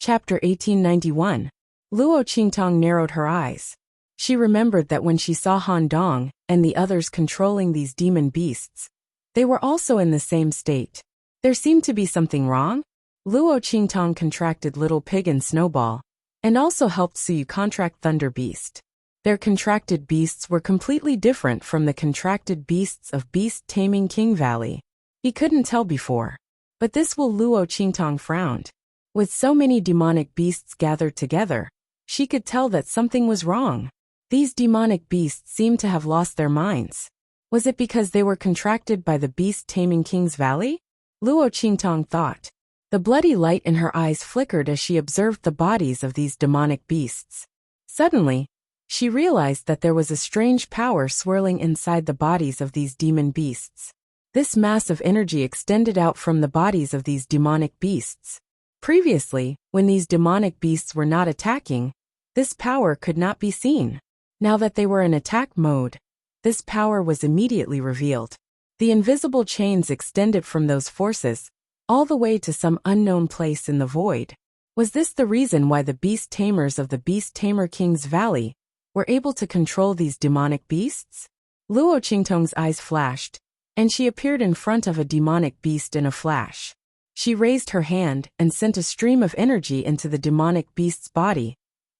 Chapter 1891. Luo Qingtong narrowed her eyes. She remembered that when she saw Han Dong and the others controlling these demon beasts, they were also in the same state. There seemed to be something wrong. Luo Qingtong contracted Little Pig and Snowball, and also helped Suyu contract Thunder Beast. Their contracted beasts were completely different from the contracted beasts of Beast Taming King Valley. He couldn't tell before. But this will Luo Qingtong frowned. With so many demonic beasts gathered together, she could tell that something was wrong. These demonic beasts seemed to have lost their minds. Was it because they were contracted by the Beast Taming King's Valley? Luo Qingtong thought. The bloody light in her eyes flickered as she observed the bodies of these demonic beasts. Suddenly, she realized that there was a strange power swirling inside the bodies of these demon beasts. This mass of energy extended out from the bodies of these demonic beasts. Previously, when these demonic beasts were not attacking, this power could not be seen. Now that they were in attack mode, this power was immediately revealed. The invisible chains extended from those forces, all the way to some unknown place in the void. Was this the reason why the beast tamers of the Beast Tamer King's Valley were able to control these demonic beasts? Luo Qingtong's eyes flashed, and she appeared in front of a demonic beast in a flash. She raised her hand and sent a stream of energy into the demonic beast's body,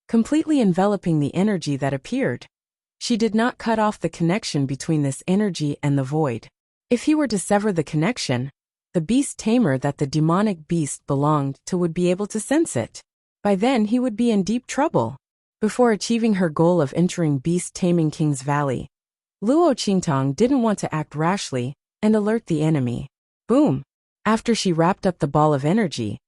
completely enveloping the energy that appeared. She did not cut off the connection between this energy and the void. If he were to sever the connection, the beast tamer that the demonic beast belonged to would be able to sense it. By then he would be in deep trouble. Before achieving her goal of entering Beast Taming King's Valley, Luo Qingtong didn't want to act rashly and alert the enemy. Boom! After she wrapped up the ball of energy,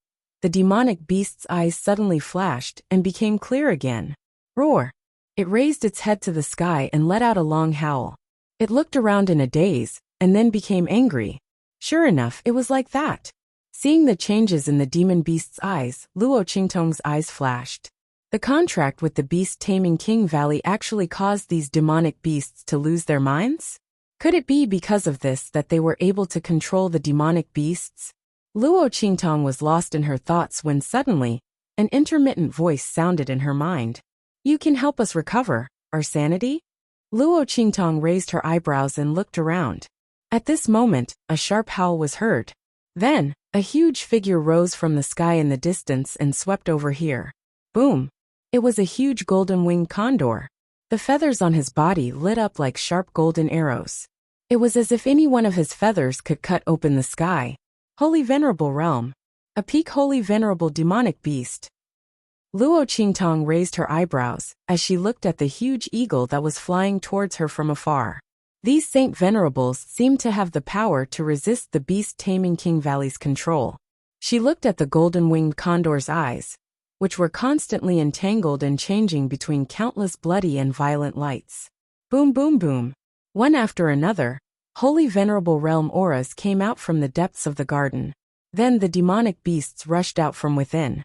the demonic beast's eyes suddenly flashed and became clear again. Roar! It raised its head to the sky and let out a long howl. It looked around in a daze, and then became angry. Sure enough, it was like that. Seeing the changes in the demon beast's eyes, Luo Qingtong's eyes flashed. The contract with the Beast Taming King Valley actually caused these demonic beasts to lose their minds? Could it be because of this that they were able to control the demonic beasts? Luo Qingtong was lost in her thoughts when suddenly, an intermittent voice sounded in her mind. You can help us recover our sanity? Luo Qingtong raised her eyebrows and looked around. At this moment, a sharp howl was heard. Then, a huge figure rose from the sky in the distance and swept over here. Boom! It was a huge golden-winged condor. The feathers on his body lit up like sharp golden arrows. It was as if any one of his feathers could cut open the sky. Holy Venerable Realm. A peak Holy Venerable Demonic Beast. Luo Qingtong raised her eyebrows as she looked at the huge eagle that was flying towards her from afar. These Saint Venerables seemed to have the power to resist the Beast Taming King Valley's control. She looked at the golden-winged condor's eyes, which were constantly entangled and changing between countless bloody and violent lights. Boom boom boom. One after another, Holy Venerable Realm auras came out from the depths of the garden. Then the demonic beasts rushed out from within.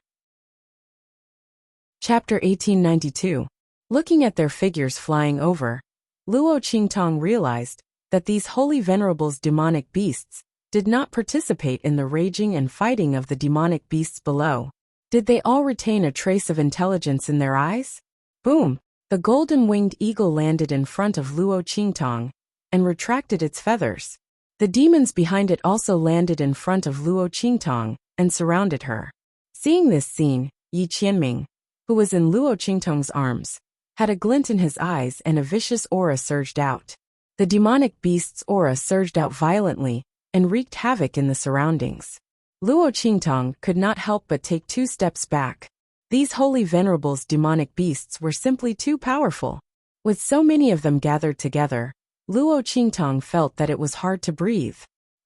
Chapter 1892. Looking at their figures flying over, Luo Qingtong realized that these Holy Venerables demonic beasts did not participate in the raging and fighting of the demonic beasts below. Did they all retain a trace of intelligence in their eyes? Boom! The golden-winged eagle landed in front of Luo Qingtong and retracted its feathers. The demons behind it also landed in front of Luo Qingtong and surrounded her. Seeing this scene, Yi Qianming, who was in Luo Qingtong's arms, had a glint in his eyes and a vicious aura surged out. The demonic beast's aura surged out violently and wreaked havoc in the surroundings. Luo Qingtong could not help but take 2 steps back. These Holy Venerables demonic beasts were simply too powerful. With so many of them gathered together, Luo Qingtong felt that it was hard to breathe.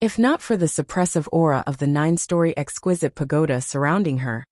If not for the suppressive aura of the 9-story exquisite pagoda surrounding her,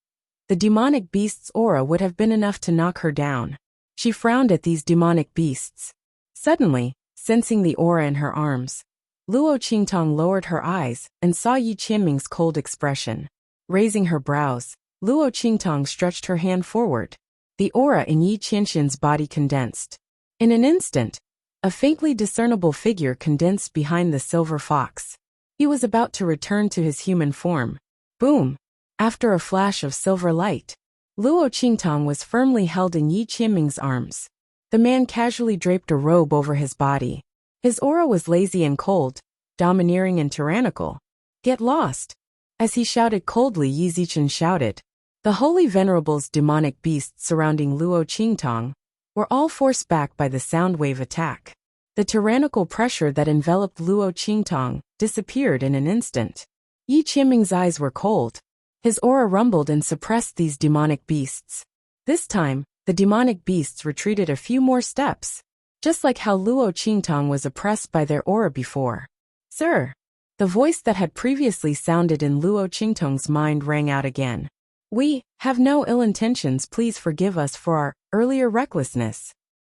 the demonic beast's aura would have been enough to knock her down. She frowned at these demonic beasts. Suddenly, sensing the aura in her arms, Luo Qingtong lowered her eyes and saw Yi Qianming's cold expression. Raising her brows, Luo Qingtong stretched her hand forward. The aura in Yi Qianxin's body condensed. In an instant, a faintly discernible figure condensed behind the silver fox. He was about to return to his human form. Boom! After a flash of silver light, Luo Qingtong was firmly held in Yi Qianming's arms. The man casually draped a robe over his body. His aura was lazy and cold, domineering and tyrannical. "Get lost!" As he shouted coldly, Yi Zichen shouted. The holy venerables demonic beasts surrounding Luo Qingtong were all forced back by the sound wave attack. The tyrannical pressure that enveloped Luo Qingtong disappeared in an instant. Yi Qianming's eyes were cold. His aura rumbled and suppressed these demonic beasts. This time, the demonic beasts retreated a few more steps, just like how Luo Qingtong was oppressed by their aura before. "Sir!" The voice that had previously sounded in Luo Qingtong's mind rang out again. "We have no ill intentions, please forgive us for our earlier recklessness."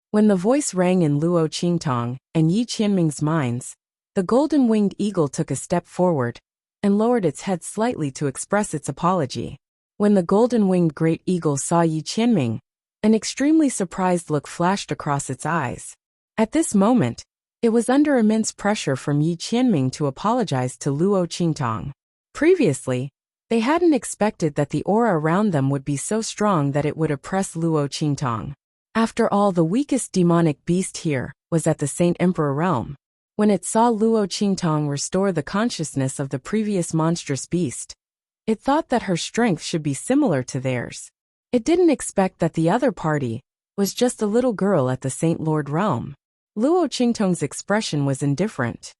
When the voice rang in Luo Qingtong and Yi Qianming's minds, the golden-winged eagle took a step forward and lowered its head slightly to express its apology. When the golden-winged great eagle saw Yi Qianming, an extremely surprised look flashed across its eyes. At this moment, it was under immense pressure from Yi Qianming to apologize to Luo Qingtong. Previously, they hadn't expected that the aura around them would be so strong that it would oppress Luo Qingtong. After all, the weakest demonic beast here was at the Saint Emperor realm. When it saw Luo Qingtong restore the consciousness of the previous monstrous beast, it thought that her strength should be similar to theirs. It didn't expect that the other party was just a little girl at the Saint Lord realm. Luo Qingtong's expression was indifferent.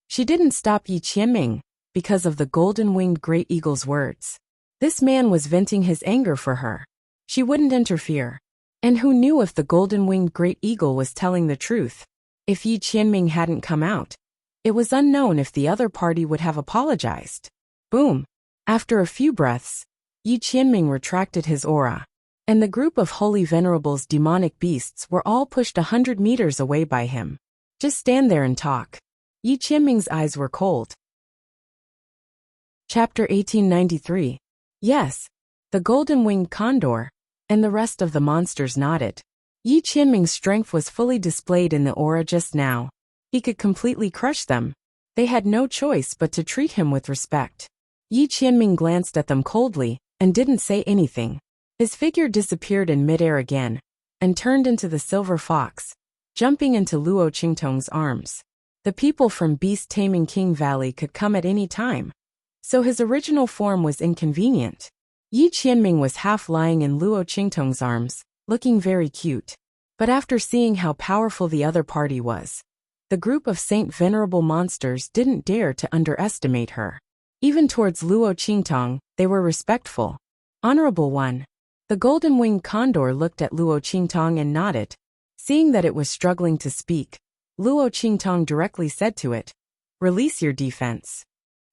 She didn't stop Yi Qianming because of the golden-winged great eagle's words. This man was venting his anger for her. She wouldn't interfere. And who knew if the golden-winged great eagle was telling the truth? If Yi Qianming hadn't come out, it was unknown if the other party would have apologized. Boom! After a few breaths, Yi Qianming retracted his aura, and the group of holy venerables demonic beasts were all pushed 100 meters away by him. "Just stand there and talk." Yi Qianming's eyes were cold. Chapter 1893. Yes, the golden-winged condor and the rest of the monsters nodded. Yi Qianming's strength was fully displayed in the aura just now. He could completely crush them. They had no choice but to treat him with respect. Yi Qianming glanced at them coldly and didn't say anything. His figure disappeared in midair again and turned into the silver fox, jumping into Luo Qingtong's arms. The people from Beast Taming King Valley could come at any time, so his original form was inconvenient. Yi Qianming was half lying in Luo Qingtong's arms, looking very cute. But after seeing how powerful the other party was, the group of Saint Venerable monsters didn't dare to underestimate her. Even towards Luo Qingtong, they were respectful. "Honorable one." The golden-winged condor looked at Luo Qingtong and nodded. Seeing that it was struggling to speak, Luo Qingtong directly said to it, "Release your defense."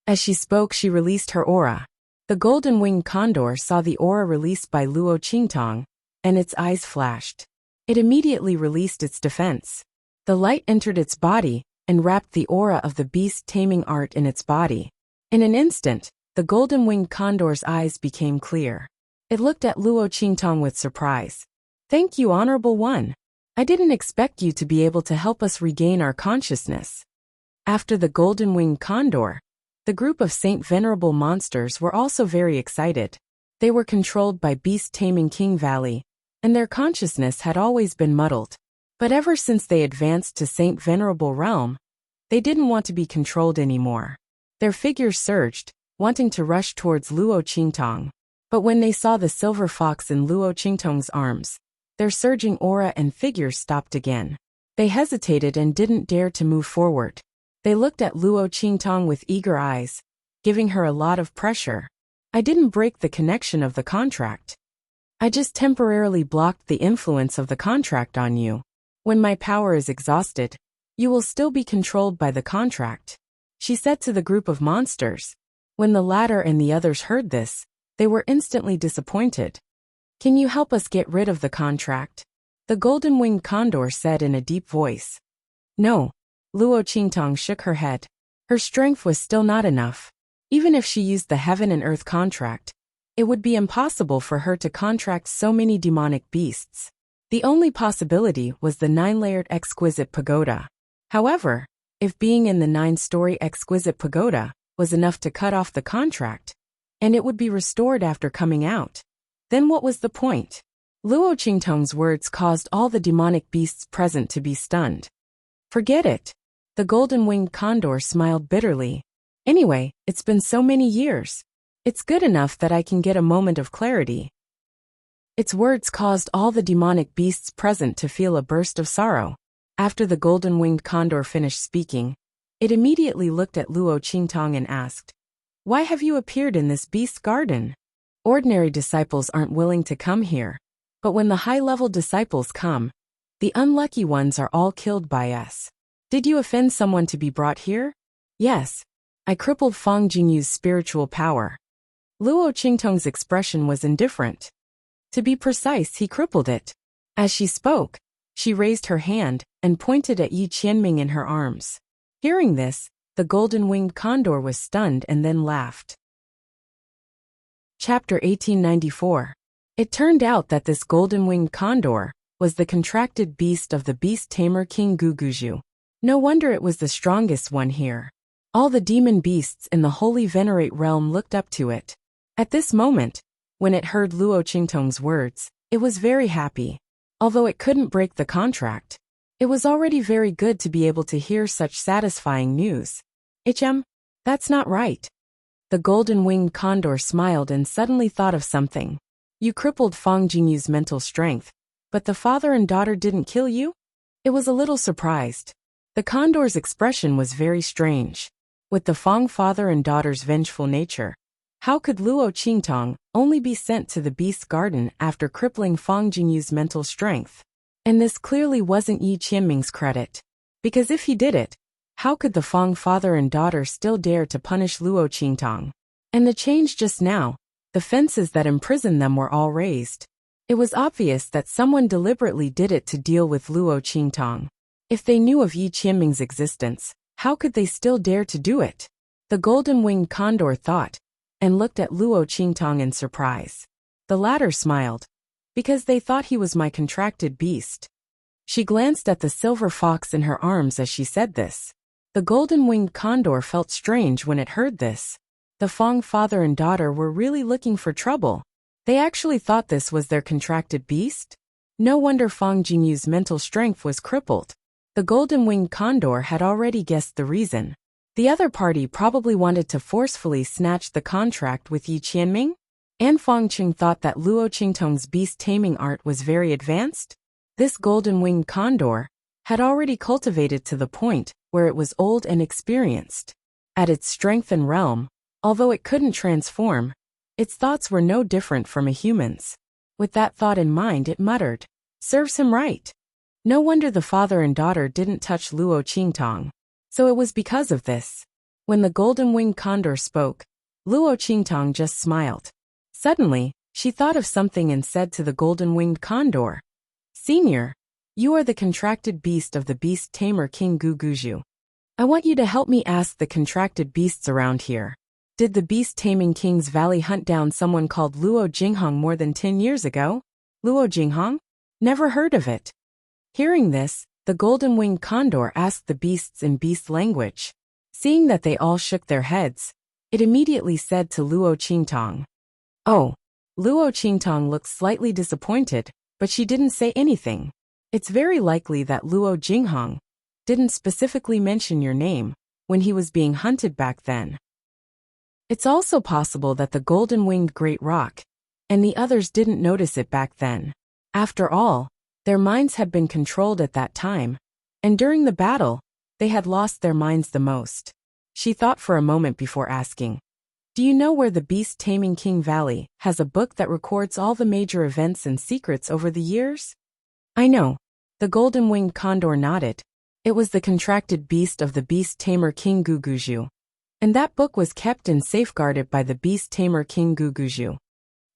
As she spoke, she released her aura. The golden-winged condor saw the aura released by Luo Qingtong, and its eyes flashed. It immediately released its defense. The light entered its body and wrapped the aura of the beast taming art in its body. In an instant, the golden-winged condor's eyes became clear. It looked at Luo Qingtong with surprise. "Thank you, Honorable One. I didn't expect you to be able to help us regain our consciousness." After the golden-winged condor, the group of Saint Venerable monsters were also very excited. They were controlled by Beast Taming King Valley, and their consciousness had always been muddled. But ever since they advanced to Saint Venerable realm, they didn't want to be controlled anymore. Their figures surged, wanting to rush towards Luo Qingtong. But when they saw the silver fox in Luo Qingtong's arms, their surging aura and figures stopped again. They hesitated and didn't dare to move forward. They looked at Luo Qingtong with eager eyes, giving her a lot of pressure. "I didn't break the connection of the contract. I just temporarily blocked the influence of the contract on you. When my power is exhausted, you will still be controlled by the contract," she said to the group of monsters. When the latter and the others heard this, they were instantly disappointed. "Can you help us get rid of the contract?" the golden-winged condor said in a deep voice. "No." Luo Qingtong shook her head. Her strength was still not enough. Even if she used the heaven and earth contract, it would be impossible for her to contract so many demonic beasts. The only possibility was the 9-layered exquisite pagoda. However, if being in the 9-story exquisite pagoda was enough to cut off the contract, and it would be restored after coming out, Then what was the point? Luo Qingtong's words caused all the demonic beasts present to be stunned. Forget it. The golden-winged condor smiled bitterly. Anyway, it's been so many years. It's good enough that I can get a moment of clarity. Its words caused all the demonic beasts present to feel a burst of sorrow. After the golden-winged condor finished speaking, it immediately looked at Luo Qingtong and asked, "Why have you appeared in this beast garden? Ordinary disciples aren't willing to come here. But when the high-level disciples come, the unlucky ones are all killed by us. Did you offend someone to be brought here?" "Yes. I crippled Fang Jingyu's spiritual power." Luo Qingtong's expression was indifferent. To be precise, he crippled it. As she spoke, she raised her hand and pointed at Yi Qianming in her arms. Hearing this, the golden-winged condor was stunned and then laughed. Chapter 1894. It turned out that this golden-winged condor was the contracted beast of the beast tamer King Guguju. No wonder it was the strongest one here. All the demon beasts in the Holy Venerate realm looked up to it. At this moment, when it heard Luo Qingtong's words, it was very happy. Although it couldn't break the contract, it was already very good to be able to hear such satisfying news. That's not right. The golden-winged condor smiled and suddenly thought of something. You crippled Fang Jingyu's mental strength, but the father and daughter didn't kill you? It was a little surprised. The condor's expression was very strange. With the Fang father and daughter's vengeful nature, how could Luo Qingtong only be sent to the beast garden after crippling Fang Jingyu's mental strength? And this clearly wasn't Yi Qianming's credit. Because if he did it, how could the Fang father and daughter still dare to punish Luo Qingtong? And the change just now, the fences that imprisoned them were all raised. It was obvious that someone deliberately did it to deal with Luo Qingtong. If they knew of Yi Qianming's existence, how could they still dare to do it? The golden-winged condor thought, and looked at Luo Qingtong in surprise. The latter smiled. Because they thought he was my contracted beast. She glanced at the silver fox in her arms as she said this. The golden-winged condor felt strange when it heard this. The Fang father and daughter were really looking for trouble. They actually thought this was their contracted beast? No wonder Fang Jingyu's mental strength was crippled. The golden-winged condor had already guessed the reason. The other party probably wanted to forcefully snatch the contract with Yi Qianming? And Fang Qing thought that Luo Qingtong's beast-taming art was very advanced? This golden-winged condor had already cultivated to the point where it was old and experienced. At its strength and realm, although it couldn't transform, its thoughts were no different from a human's. With that thought in mind, it muttered, "Serves him right." No wonder the father and daughter didn't touch Luo Qingtong. So it was because of this. When the golden-winged condor spoke, Luo Qingtong just smiled. Suddenly, she thought of something and said to the golden-winged condor, "Senior, you are the contracted beast of the beast tamer King Guguju. I want you to help me ask the contracted beasts around here. Did the beast-taming King's Valley hunt down someone called Luo Jinghong more than 10 years ago? Luo Jinghong? Never heard of it." Hearing this, the golden-winged condor asked the beasts in beast language. Seeing that they all shook their heads, it immediately said to Luo Qingtong, "Oh." Luo Qingtong looked slightly disappointed, but she didn't say anything. It's very likely that Luo Jinghong didn't specifically mention your name when he was being hunted back then. It's also possible that the golden-winged great roc and the others didn't notice it back then. After all, their minds had been controlled at that time, and during the battle, they had lost their minds the most. She thought for a moment before asking, "Do you know where the beast-taming King Valley has a book that records all the major events and secrets over the years?" "I know." The golden-winged condor nodded. It was the contracted beast of the beast-tamer King Guguju. And that book was kept and safeguarded by the beast-tamer King Guguju.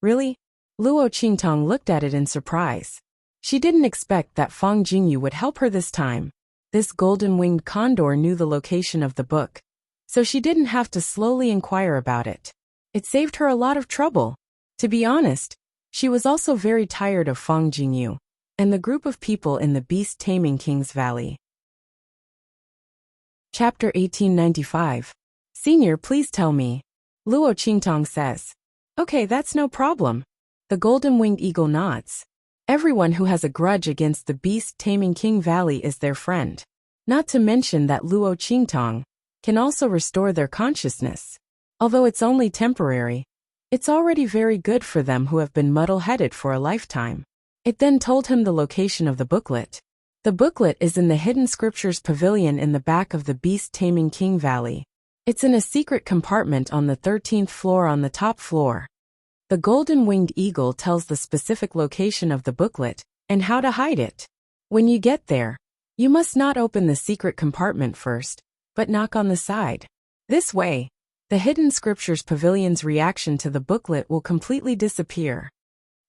Really? Luo Qingtong looked at it in surprise. She didn't expect that Fang Jingyu would help her this time. This golden-winged condor knew the location of the book, so she didn't have to slowly inquire about it. It saved her a lot of trouble. To be honest, she was also very tired of Fang Jingyu and the group of people in the beast-taming King's Valley. Chapter 1895. Senior, please tell me. Luo Qingtong says. Okay, that's no problem. The golden-winged eagle nods. Everyone who has a grudge against the beast-taming King Valley is their friend. Not to mention that Luo Qingtong can also restore their consciousness. Although it's only temporary, it's already very good for them who have been muddle-headed for a lifetime. It then told him the location of the booklet. The booklet is in the Hidden Scriptures Pavilion in the back of the beast-taming King Valley. It's in a secret compartment on the 13th floor on the top floor. The golden-winged eagle tells the specific location of the booklet and how to hide it. When you get there, you must not open the secret compartment first, but knock on the side. This way, the Hidden Scriptures Pavilion's reaction to the booklet will completely disappear.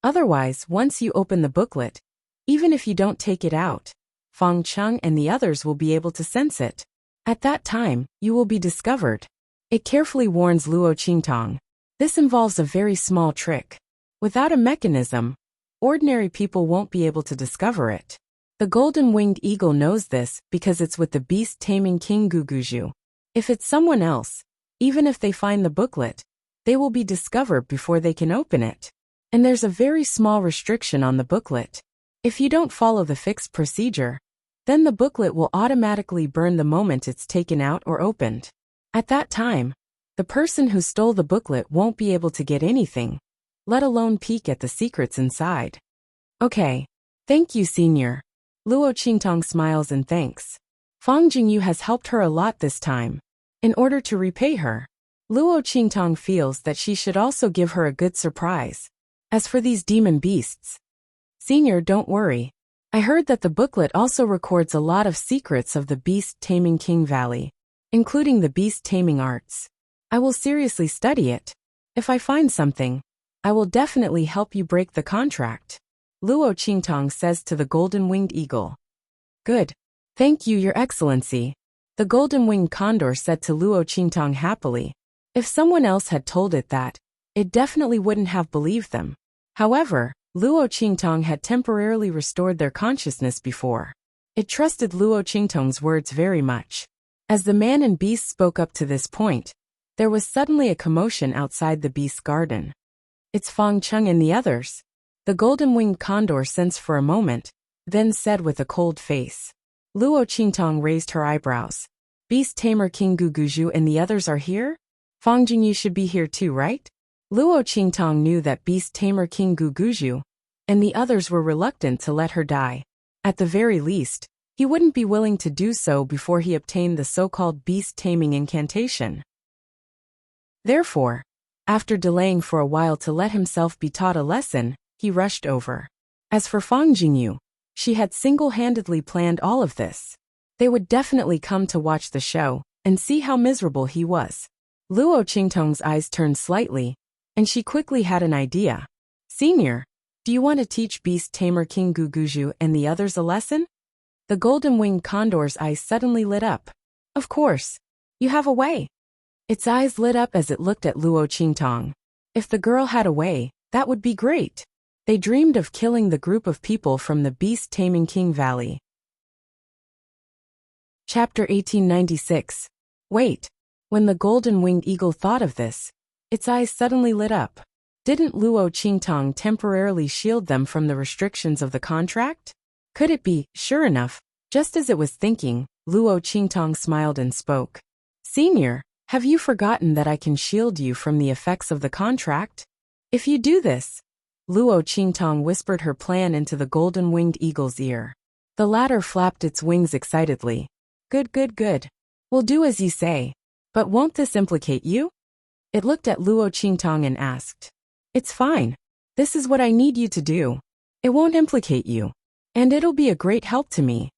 Otherwise, once you open the booklet, even if you don't take it out, Fang Cheng and the others will be able to sense it. At that time, you will be discovered. It carefully warns Luo Qingtong. This involves a very small trick. Without a mechanism, ordinary people won't be able to discover it. The golden-winged eagle knows this because it's with the beast-taming King Guguju. If it's someone else, even if they find the booklet, they will be discovered before they can open it. And there's a very small restriction on the booklet. If you don't follow the fixed procedure, then the booklet will automatically burn the moment it's taken out or opened. At that time, the person who stole the booklet won't be able to get anything, let alone peek at the secrets inside. Okay. Thank you, Senior. Luo Qingtong smiles and thanks. Fang Jingyu has helped her a lot this time. In order to repay her, Luo Qingtong feels that she should also give her a good surprise. As for these demon beasts, Senior, don't worry. I heard that the booklet also records a lot of secrets of the beast-taming King Valley, including the beast-taming arts. I will seriously study it. If I find something, I will definitely help you break the contract. Luo Qingtong says to the golden-winged eagle. Good. Thank you, Your Excellency. The golden-winged condor said to Luo Qingtong happily. If someone else had told it that, it definitely wouldn't have believed them. However, Luo Qingtong had temporarily restored their consciousness before. It trusted Luo Qingtong's words very much. As the man and beast spoke up to this point, there was suddenly a commotion outside the beast's garden. It's Fang Cheng and the others. The golden-winged condor sensed for a moment, then said with a cold face. Luo Qingtong raised her eyebrows. Beast Tamer King Guguju and the others are here? Fang Jingyu should be here too, right? Luo Qingtong knew that Beast Tamer King Guguju and the others were reluctant to let her die. At the very least, he wouldn't be willing to do so before he obtained the so-called beast-taming incantation. Therefore, after delaying for a while to let himself be taught a lesson, he rushed over. As for Fang Jingyu, she had single-handedly planned all of this. They would definitely come to watch the show and see how miserable he was. Luo Qingtong's eyes turned slightly, and she quickly had an idea. Senior, do you want to teach Beast Tamer King Guguju and the others a lesson? The golden-winged condor's eyes suddenly lit up. Of course. You have a way. Its eyes lit up as it looked at Luo Qingtong. If the girl had a way, that would be great. They dreamed of killing the group of people from the beast-taming King Valley. Chapter 1896. Wait. When the golden-winged eagle thought of this, its eyes suddenly lit up. Didn't Luo Qingtong temporarily shield them from the restrictions of the contract? Could it be? Sure enough, just as it was thinking, Luo Qingtong smiled and spoke. Senior, have you forgotten that I can shield you from the effects of the contract? If you do this, Luo Qingtong whispered her plan into the golden-winged eagle's ear. The latter flapped its wings excitedly. Good, good, good. We'll do as you say. But won't this implicate you? It looked at Luo Qingtong and asked. It's fine. This is what I need you to do. It won't implicate you. And it'll be a great help to me.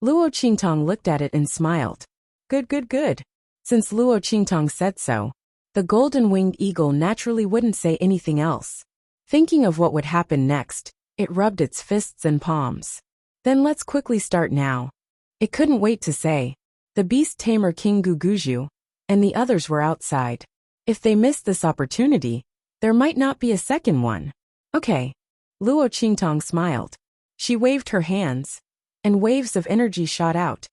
Luo Qingtong looked at it and smiled. Good, good, good. Since Luo Qingtong said so, the golden-winged eagle naturally wouldn't say anything else. Thinking of what would happen next, it rubbed its fists and palms. Then let's quickly start now. It couldn't wait to say. The beast tamer King Guguju and the others were outside. If they missed this opportunity, there might not be a second one. Okay. Luo Qingtong smiled. She waved her hands, and waves of energy shot out,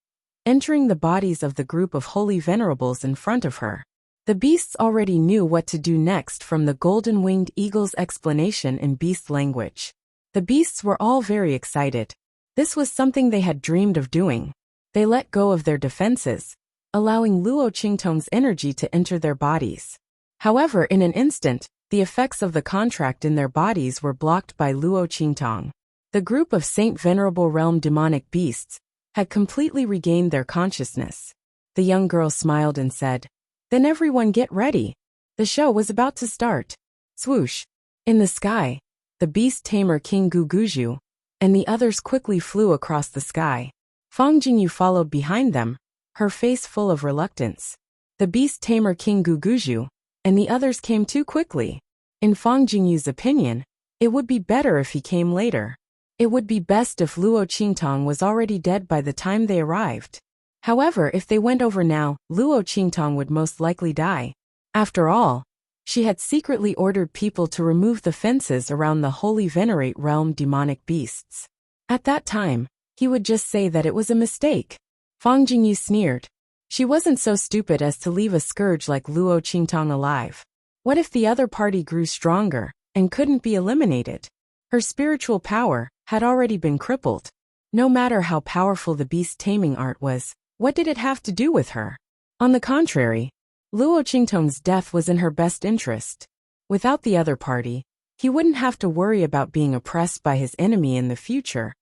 entering the bodies of the group of holy venerables in front of her. The beasts already knew what to do next from the golden-winged eagle's explanation in beast language. The beasts were all very excited. This was something they had dreamed of doing. They let go of their defenses, allowing Luo Qingtong's energy to enter their bodies. However, in an instant, the effects of the contract in their bodies were blocked by Luo Qingtong. The group of Saint Venerable Realm demonic beasts had completely regained their consciousness. The young girl smiled and said, "Then everyone get ready. The show was about to start." Swoosh! In the sky, the beast tamer King Guguju and the others quickly flew across the sky. Fang Jingyu followed behind them, her face full of reluctance. The beast tamer King Guguju and the others came too quickly. In Fang Jingyu's opinion, it would be better if he came later. It would be best if Luo Qingtong was already dead by the time they arrived. However, if they went over now, Luo Qingtong would most likely die. After all, she had secretly ordered people to remove the fences around the Holy Venerate Realm demonic beasts. At that time, he would just say that it was a mistake. Fang Jingyu sneered. She wasn't so stupid as to leave a scourge like Luo Qingtong alive. What if the other party grew stronger and couldn't be eliminated? Her spiritual power had already been crippled. No matter how powerful the beast taming art was, what did it have to do with her? On the contrary, Luo Qingtong's death was in her best interest. Without the other party, he wouldn't have to worry about being oppressed by his enemy in the future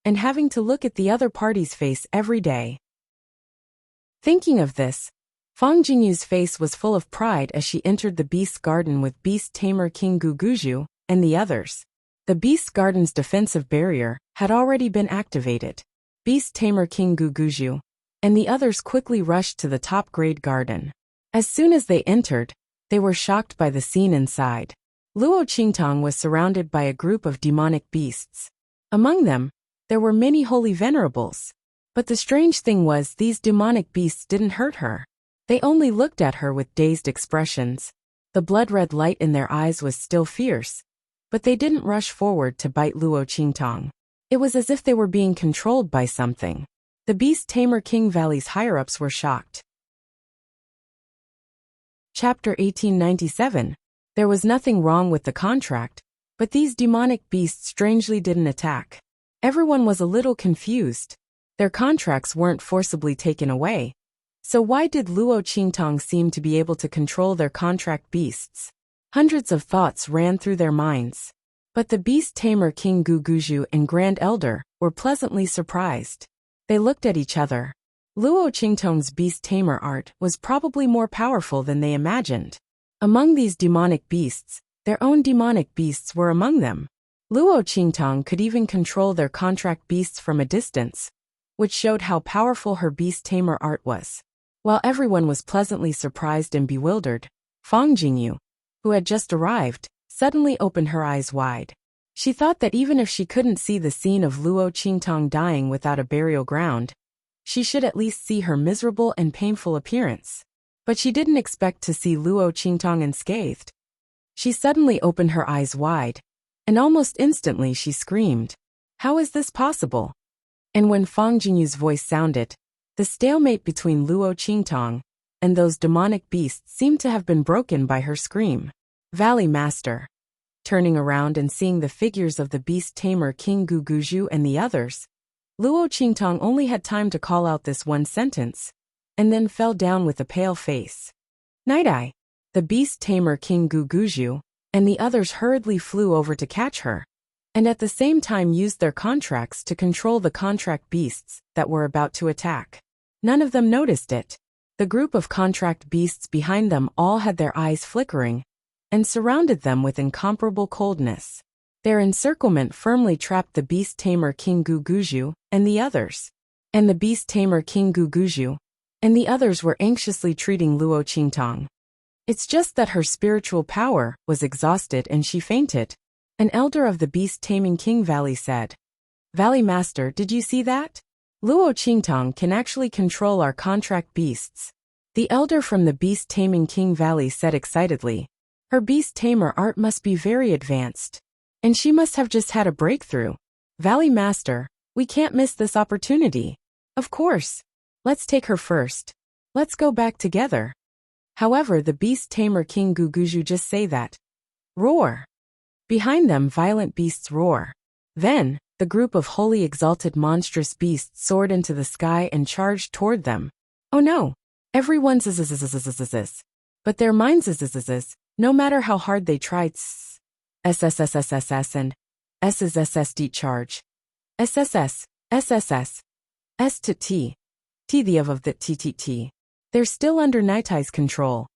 and having to look at the other party's face every day. Thinking of this, Fang Jingyu's face was full of pride as she entered the beast's garden with beast tamer King Guguju and the others. The beast's garden's defensive barrier had already been activated. Beast tamer King Guguju and the others quickly rushed to the top-grade garden. As soon as they entered, they were shocked by the scene inside. Luo Qingtong was surrounded by a group of demonic beasts. Among them, there were many holy venerables. But the strange thing was these demonic beasts didn't hurt her. They only looked at her with dazed expressions. The blood-red light in their eyes was still fierce, but they didn't rush forward to bite Luo Qingtong. It was as if they were being controlled by something. The beast tamer King Valley's higher-ups were shocked. Chapter 1897. There was nothing wrong with the contract, but these demonic beasts strangely didn't attack. Everyone was a little confused. Their contracts weren't forcibly taken away. So why did Luo Qingtong seem to be able to control their contract beasts? Hundreds of thoughts ran through their minds. But the beast tamer King Guguju and Grand Elder were pleasantly surprised. They looked at each other. Luo Qingtong's beast tamer art was probably more powerful than they imagined. Among these demonic beasts, their own demonic beasts were among them. Luo Qingtong could even control their contract beasts from a distance, which showed how powerful her beast tamer art was. While everyone was pleasantly surprised and bewildered, Fang Jingyu, who had just arrived, suddenly opened her eyes wide. She thought that even if she couldn't see the scene of Luo Qingtong dying without a burial ground, she should at least see her miserable and painful appearance. But she didn't expect to see Luo Qingtong unscathed. She suddenly opened her eyes wide, and almost instantly she screamed, "How is this possible?" And when Fang Jingyu's voice sounded, the stalemate between Luo Qingtong and those demonic beasts seemed to have been broken by her scream. "Valley Master." Turning around and seeing the figures of the beast tamer King Guguju and the others, Luo Qingtong only had time to call out this one sentence, and then fell down with a pale face. Night Eye. The beast tamer King Guguju and the others hurriedly flew over to catch her, and at the same time used their contracts to control the contract beasts that were about to attack. None of them noticed it. The group of contract beasts behind them all had their eyes flickering and surrounded them with incomparable coldness. Their encirclement firmly trapped the beast tamer King Guguju and the others. And the beast tamer King Guguju and the others were anxiously treating Luo Qingtong. It's just that her spiritual power was exhausted and she fainted. An elder of the beast taming King Valley said, "Valley Master, did you see that? Luo Qingtong can actually control our contract beasts." The elder from the beast taming King Valley said excitedly, "Her beast tamer art must be very advanced. And she must have just had a breakthrough. Valley Master, we can't miss this opportunity." "Of course. Let's take her first. Let's go back together." However, the beast tamer King Guguju just say that. Roar! Behind them violent beasts roar. Then, the group of holy exalted monstrous beasts soared into the sky and charged toward them. Oh no! Everyone's zzz. But their minds zzz, no matter how hard they tried SSSSSS and SSSSD charge. SSS, SSS, S to T. T the of the TTT. They're still under Nightai's control.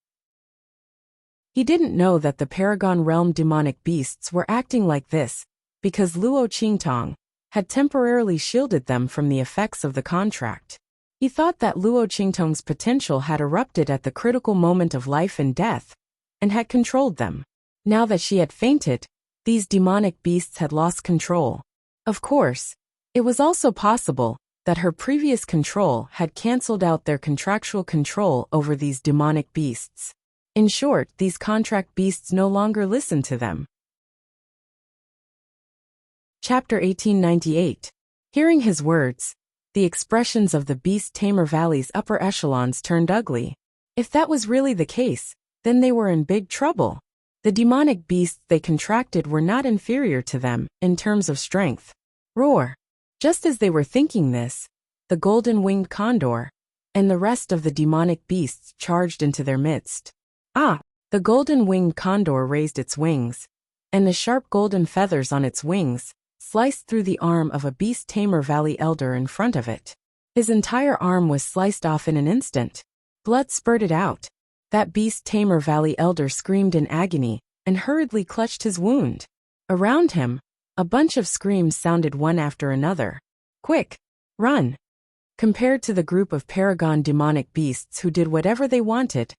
He didn't know that the Paragon Realm demonic beasts were acting like this, because Luo Qingtong had temporarily shielded them from the effects of the contract. He thought that Luo Qingtong's potential had erupted at the critical moment of life and death, and had controlled them. Now that she had fainted, these demonic beasts had lost control. Of course, it was also possible that her previous control had cancelled out their contractual control over these demonic beasts. In short, these contract beasts no longer listened to them. Chapter 1898. Hearing his words, the expressions of the Beast Tamer Valley's upper echelons turned ugly. If that was really the case, then they were in big trouble. The demonic beasts they contracted were not inferior to them in terms of strength. Roar! Just as they were thinking this, the golden-winged condor and the rest of the demonic beasts charged into their midst. Ah! The golden-winged condor raised its wings, and the sharp golden feathers on its wings sliced through the arm of a Beast Tamer Valley elder in front of it. His entire arm was sliced off in an instant. Blood spurted out. That Beast Tamer Valley elder screamed in agony and hurriedly clutched his wound. Around him, a bunch of screams sounded one after another. Quick! Run! Compared to the group of Paragon demonic beasts who did whatever they wanted,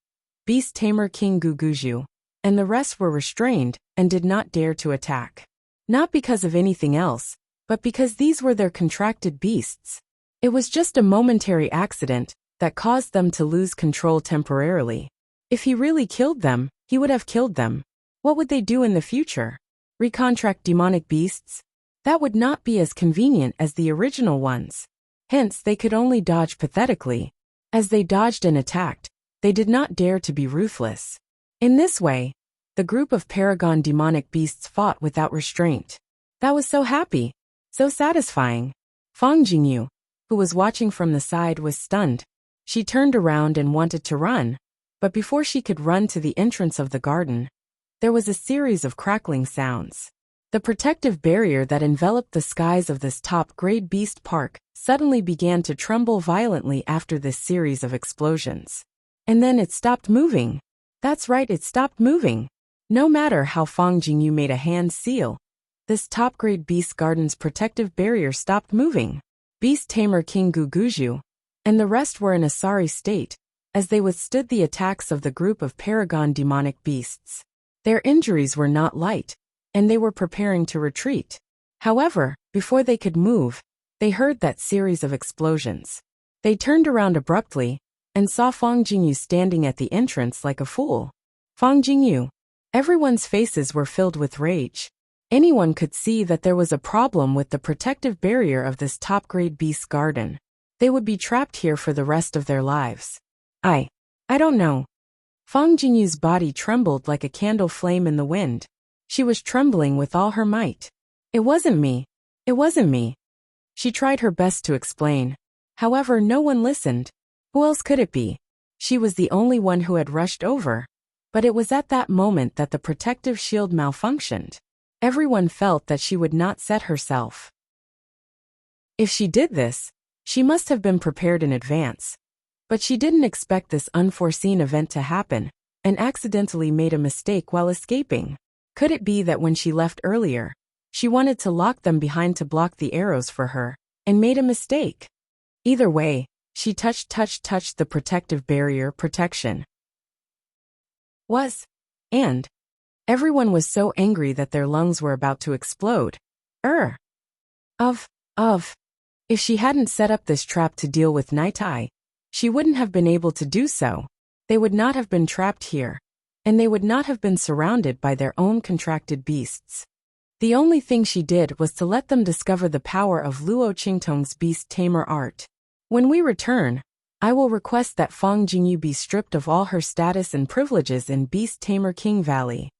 Beast Tamer King Guguju and the rest were restrained and did not dare to attack. Not because of anything else, but because these were their contracted beasts. It was just a momentary accident that caused them to lose control temporarily. If he really killed them, he would have killed them. What would they do in the future? Recontract demonic beasts? That would not be as convenient as the original ones. Hence, they could only dodge pathetically. As they dodged and attacked, they did not dare to be ruthless. In this way, the group of Paragon demonic beasts fought without restraint. That was so happy, so satisfying. Fang Jingyu, who was watching from the side, was stunned. She turned around and wanted to run, but before she could run to the entrance of the garden, there was a series of crackling sounds. The protective barrier that enveloped the skies of this top-grade beast park suddenly began to tremble violently after this series of explosions. And then it stopped moving. That's right, it stopped moving. No matter how Fang Jingyu made a hand seal, this top-grade beast garden's protective barrier stopped moving. Beast Tamer King Guguju and the rest were in a sorry state as they withstood the attacks of the group of Paragon demonic beasts. Their injuries were not light, and they were preparing to retreat. However, before they could move, they heard that series of explosions. They turned around abruptly and saw Fang Jingyu standing at the entrance like a fool. Fang Jingyu. Everyone's faces were filled with rage. Anyone could see that there was a problem with the protective barrier of this top-grade beast garden. They would be trapped here for the rest of their lives. I don't know. Fang Jingyu's body trembled like a candle flame in the wind. She was trembling with all her might. It wasn't me. It wasn't me. She tried her best to explain. However, no one listened. Who else could it be? She was the only one who had rushed over. But it was at that moment that the protective shield malfunctioned. Everyone felt that she would not set herself. If she did this, she must have been prepared in advance. But she didn't expect this unforeseen event to happen, and accidentally made a mistake while escaping. Could it be that when she left earlier, she wanted to lock them behind to block the arrows for her, and made a mistake? Either way, she touched the protective barrier protection. And everyone was so angry that their lungs were about to explode. If she hadn't set up this trap to deal with Nighteye, she wouldn't have been able to do so. They would not have been trapped here, and they would not have been surrounded by their own contracted beasts. The only thing she did was to let them discover the power of Luo Qingtong's beast tamer art. When we return, I will request that Fang Jingyu be stripped of all her status and privileges in Beast Tamer King Valley.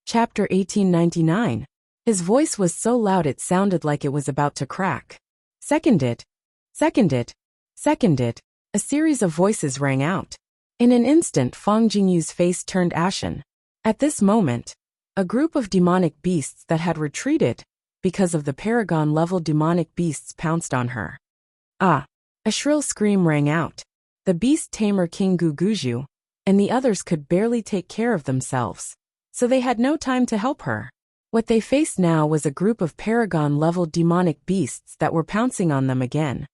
Chapter 1899. His voice was so loud it sounded like it was about to crack. Second it. Second it. Second it. A series of voices rang out. In an instant, Fang Jingyu's face turned ashen. At this moment, a group of demonic beasts that had retreated because of the paragon-level demonic beasts pounced on her. Ah! A shrill scream rang out. The beast tamer King Guguju and the others could barely take care of themselves, so they had no time to help her. What they faced now was a group of paragon-level demonic beasts that were pouncing on them again.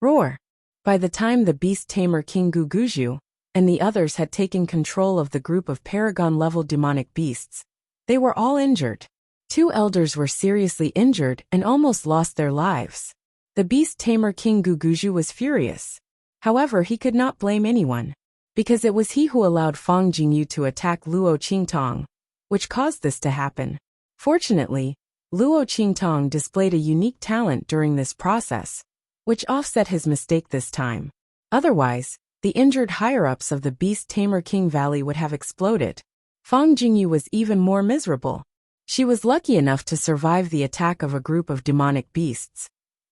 Roar! By the time the beast tamer King Guguju and the others had taken control of the group of paragon-level demonic beasts, they were all injured. 2 elders were seriously injured and almost lost their lives. The beast tamer King Guguju was furious. However, he could not blame anyone, because it was he who allowed Fang Jingyu to attack Luo Qingtong, which caused this to happen. Fortunately, Luo Qingtong displayed a unique talent during this process, which offset his mistake this time. Otherwise, the injured higher-ups of the Beast Tamer King Valley would have exploded. Fang Jingyu was even more miserable. She was lucky enough to survive the attack of a group of demonic beasts,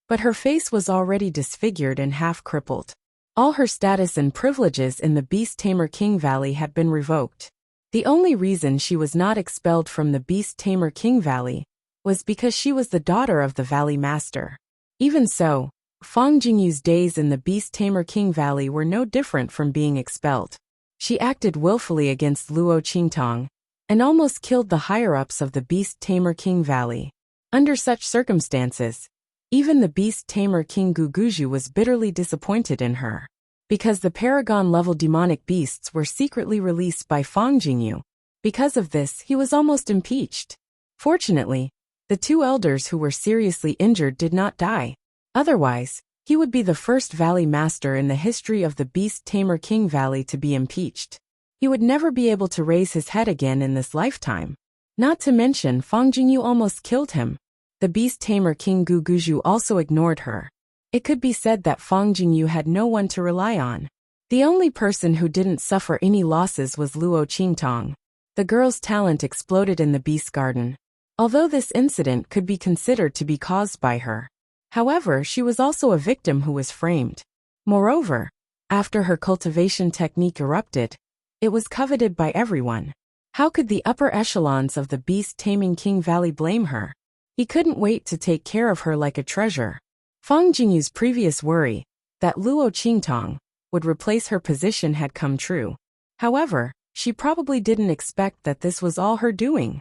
but her face was already disfigured and half-crippled. All her status and privileges in the Beast Tamer King Valley had been revoked. The only reason she was not expelled from the Beast Tamer King Valley was because she was the daughter of the Valley Master. Even so, Fang Jingyu's days in the Beast Tamer King Valley were no different from being expelled. She acted willfully against Luo Qingtong and almost killed the higher-ups of the Beast Tamer King Valley. Under such circumstances, even the Beast Tamer King Guguju was bitterly disappointed in her. Because the paragon-level demonic beasts were secretly released by Fang Jingyu. Because of this, he was almost impeached. Fortunately, the 2 elders who were seriously injured did not die. Otherwise, he would be the first Valley Master in the history of the Beast Tamer King Valley to be impeached. He would never be able to raise his head again in this lifetime. Not to mention, Fang Jingyu almost killed him. The Beast Tamer King Guguju also ignored her. It could be said that Fang Jingyu had no one to rely on. The only person who didn't suffer any losses was Luo Qingtong. The girl's talent exploded in the Beast Garden, although this incident could be considered to be caused by her. However, she was also a victim who was framed. Moreover, after her cultivation technique erupted, it was coveted by everyone. How could the upper echelons of the Beast Taming King Valley blame her? He couldn't wait to take care of her like a treasure. Fang Jingyu's previous worry, that Luo Qingtong would replace her position, had come true. However, she probably didn't expect that this was all her doing.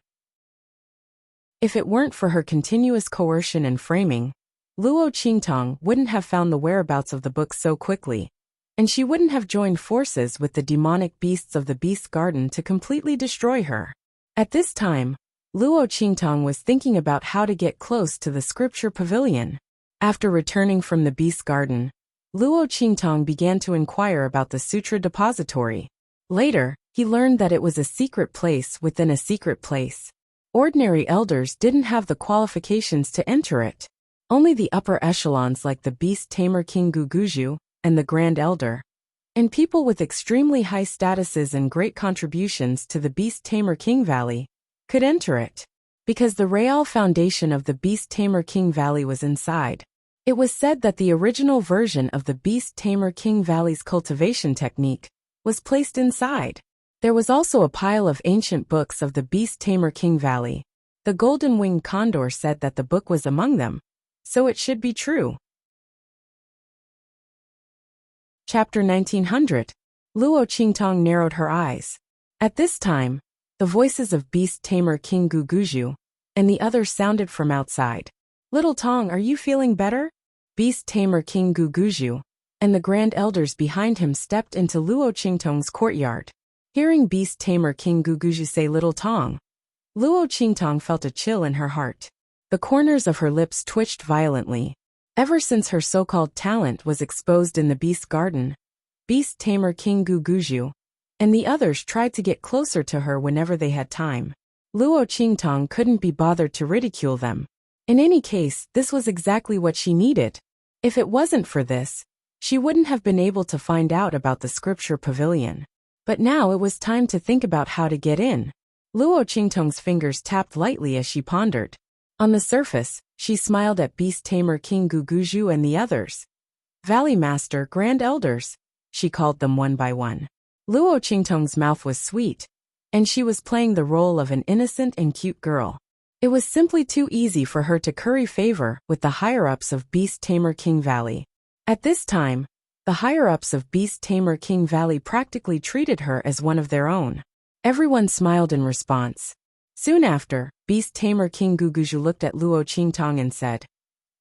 If it weren't for her continuous coercion and framing, Luo Qingtong wouldn't have found the whereabouts of the book so quickly, and she wouldn't have joined forces with the demonic beasts of the Beast Garden to completely destroy her. At this time, Luo Qingtong was thinking about how to get close to the scripture pavilion. After returning from the Beast Garden, Luo Qingtong began to inquire about the Sutra Depository. Later, he learned that it was a secret place within a secret place. Ordinary elders didn't have the qualifications to enter it. Only the upper echelons like the Beast Tamer King Guguju and the Grand Elder, and people with extremely high statuses and great contributions to the Beast Tamer King Valley, could enter it. Because the Real foundation of the Beast Tamer King Valley was inside. It was said that the original version of the Beast Tamer King Valley's cultivation technique was placed inside. There was also a pile of ancient books of the Beast Tamer King Valley. The golden-winged condor said that the book was among them, so it should be true. Chapter 1900. Luo Qingtong narrowed her eyes. At this time, the voices of Beast Tamer King Guguju and the others sounded from outside. Little Tong, are you feeling better? Beast Tamer King Guguju and the Grand Elders behind him stepped into Luo Qingtong's courtyard. Hearing Beast Tamer King Guguju say Little Tong, Luo Qingtong felt a chill in her heart. The corners of her lips twitched violently. Ever since her so-called talent was exposed in the Beast Garden, Beast Tamer King Guguju and the others tried to get closer to her whenever they had time. Luo Qingtong couldn't be bothered to ridicule them. In any case, this was exactly what she needed. If it wasn't for this, she wouldn't have been able to find out about the scripture pavilion. But now it was time to think about how to get in. Luo Qingtong's fingers tapped lightly as she pondered. On the surface, she smiled at Beast Tamer King Guguju and the others. Valley Master, Grand Elders, she called them one by one. Luo Qingtong's mouth was sweet, and she was playing the role of an innocent and cute girl. It was simply too easy for her to curry favor with the higher-ups of Beast Tamer King Valley. At this time, the higher-ups of Beast Tamer King Valley practically treated her as one of their own. Everyone smiled in response. Soon after, Beast Tamer King Guguju looked at Luo Qingtong and said,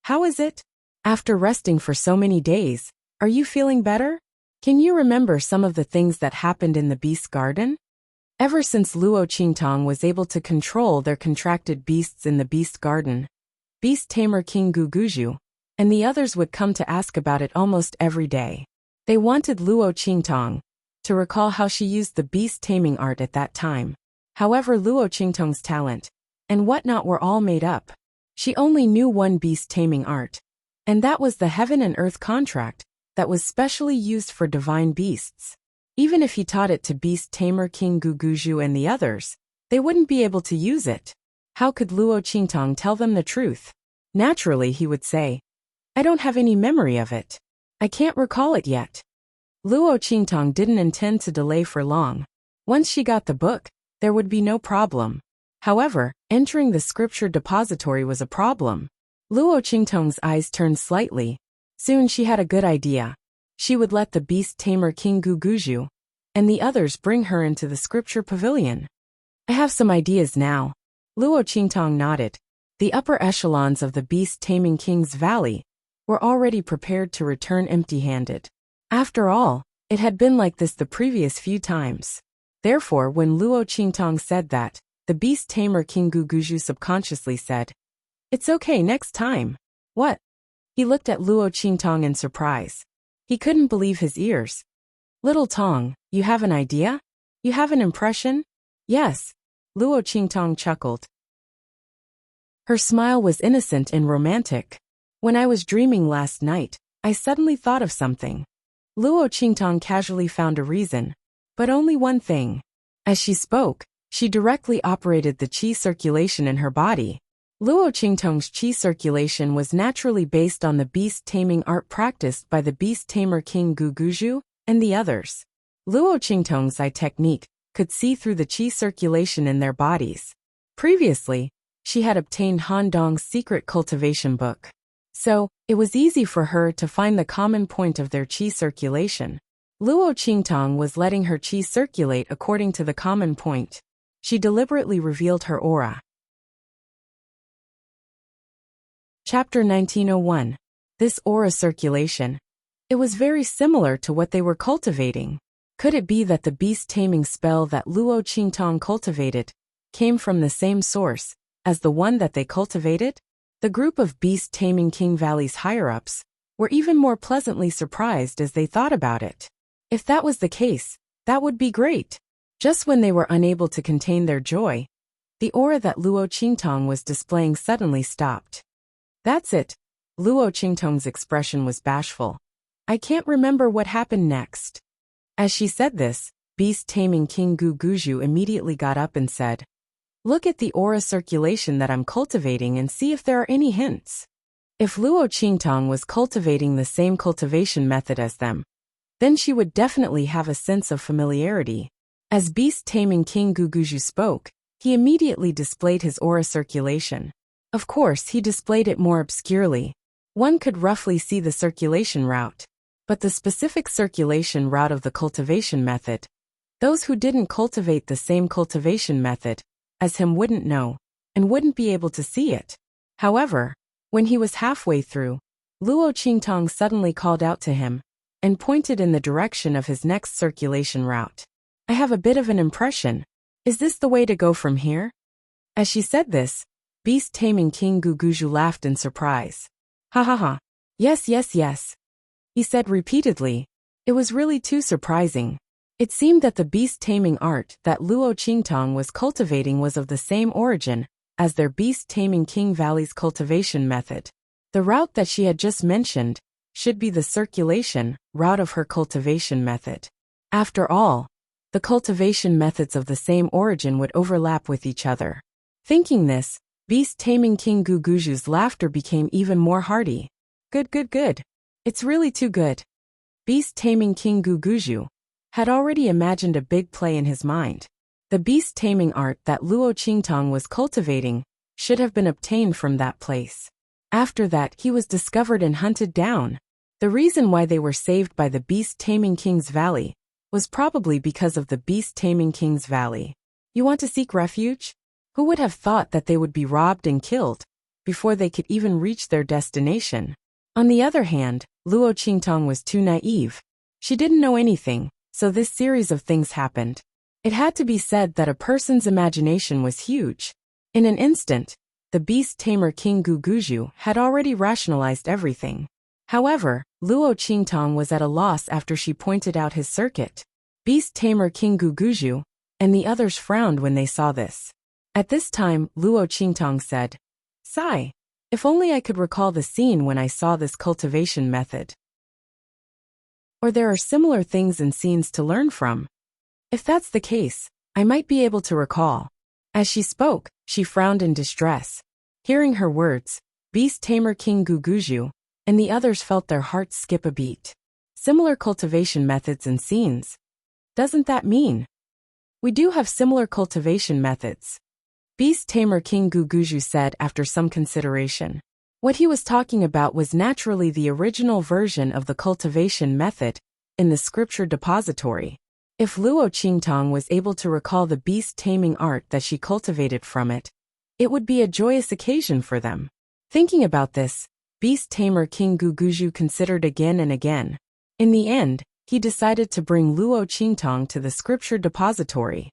"How is it? After resting for so many days, are you feeling better? Can you remember some of the things that happened in the Beast Garden?" Ever since Luo Qingtong was able to control their contracted beasts in the Beast Garden, Beast Tamer King Guguju and the others would come to ask about it almost every day. They wanted Luo Qingtong to recall how she used the beast taming art at that time. However, Luo Qingtong's talent and whatnot were all made up. She only knew one beast taming art, and that was the Heaven and Earth contract that was specially used for divine beasts. Even if he taught it to Beast Tamer King Guguju and the others, they wouldn't be able to use it. How could Luo Qingtong tell them the truth? Naturally, he would say, "I don't have any memory of it. I can't recall it yet." Luo Qingtong didn't intend to delay for long. Once she got the book, there would be no problem. However, entering the scripture depository was a problem. Luo Qingtong's eyes turned slightly. Soon she had a good idea. She would let the Beast Tamer King Guguju and the others bring her into the scripture pavilion. "I have some ideas now." Luo Qingtong nodded. The upper echelons of the Beast Taming King's Valley were already prepared to return empty-handed. After all, it had been like this the previous few times. Therefore, when Luo Qingtong said that, the Beast Tamer King Guguju subconsciously said, "It's okay next time." "What?" He looked at Luo Qingtong in surprise. He couldn't believe his ears. "Little Tong, you have an idea? You have an impression?" "Yes." Luo Qingtong chuckled. Her smile was innocent and romantic. "When I was dreaming last night, I suddenly thought of something." Luo Qingtong casually found a reason, but only one thing. As she spoke, she directly operated the qi circulation in her body. Luo Qingtong's qi circulation was naturally based on the beast taming art practiced by the Beast Tamer King Guguju and the others. Luo Qingtong's eye technique could see through the qi circulation in their bodies. Previously, she had obtained Han Dong's secret cultivation book. So, it was easy for her to find the common point of their qi circulation. Luo Qingtong was letting her qi circulate according to the common point. She deliberately revealed her aura. Chapter 1901. This aura circulation. It was very similar to what they were cultivating. Could it be that the beast taming spell that Luo Qingtong cultivated came from the same source as the one that they cultivated? The group of Beast Taming King Valley's higher-ups were even more pleasantly surprised as they thought about it. If that was the case, that would be great. Just when they were unable to contain their joy, the aura that Luo Qingtong was displaying suddenly stopped. "That's it." Luo Qingtong's expression was bashful. "I can't remember what happened next." As she said this, Beast Taming King Guguju immediately got up and said, "Look at the aura circulation that I'm cultivating and see if there are any hints." If Luo Qingtong was cultivating the same cultivation method as them, then she would definitely have a sense of familiarity. As Beast Taming King Guguju spoke, he immediately displayed his aura circulation. Of course, he displayed it more obscurely. One could roughly see the circulation route, but the specific circulation route of the cultivation method, those who didn't cultivate the same cultivation method as him wouldn't know, and wouldn't be able to see it. However, when he was halfway through, Luo Qingtong suddenly called out to him and pointed in the direction of his next circulation route. "I have a bit of an impression. Is this the way to go from here?" As she said this, Beast Taming King Guguju laughed in surprise. "Ha ha ha. Yes, yes, yes," he said repeatedly. It was really too surprising. It seemed that the beast taming art that Luo Qingtong was cultivating was of the same origin as their Beast Taming King Valley's cultivation method. The route that she had just mentioned should be the circulation route of her cultivation method. After all, the cultivation methods of the same origin would overlap with each other. Thinking this, beast-taming King Guguju's laughter became even more hearty. Good, good, good. It's really too good. Beast-taming King Guguju had already imagined a big play in his mind. The beast-taming art that Luo Qingtong was cultivating should have been obtained from that place. After that, he was discovered and hunted down. The reason why they were saved by the beast-taming King's Valley was probably because of the beast-taming King's Valley. You want to seek refuge? Who would have thought that they would be robbed and killed before they could even reach their destination? On the other hand, Luo Qingtong was too naive. She didn't know anything, so this series of things happened. It had to be said that a person's imagination was huge. In an instant, the beast-tamer King Guguju had already rationalized everything. However, Luo Qingtong was at a loss after she pointed out his circuit. Beast-tamer King Guguju and the others frowned when they saw this. At this time, Luo Qingtong said, "Sigh, if only I could recall the scene when I saw this cultivation method. Or there are similar things and scenes to learn from. If that's the case, I might be able to recall." As she spoke, she frowned in distress. Hearing her words, beast-tamer King Guguju and the others felt their hearts skip a beat. Similar cultivation methods and scenes. Doesn't that mean we do have similar cultivation methods? Beast-tamer King Guguju said after some consideration. What he was talking about was naturally the original version of the cultivation method in the scripture depository. If Luo Qingtong was able to recall the beast-taming art that she cultivated from it, it would be a joyous occasion for them. Thinking about this, beast-tamer King Guguju considered again and again. In the end, he decided to bring Luo Qingtong to the scripture depository.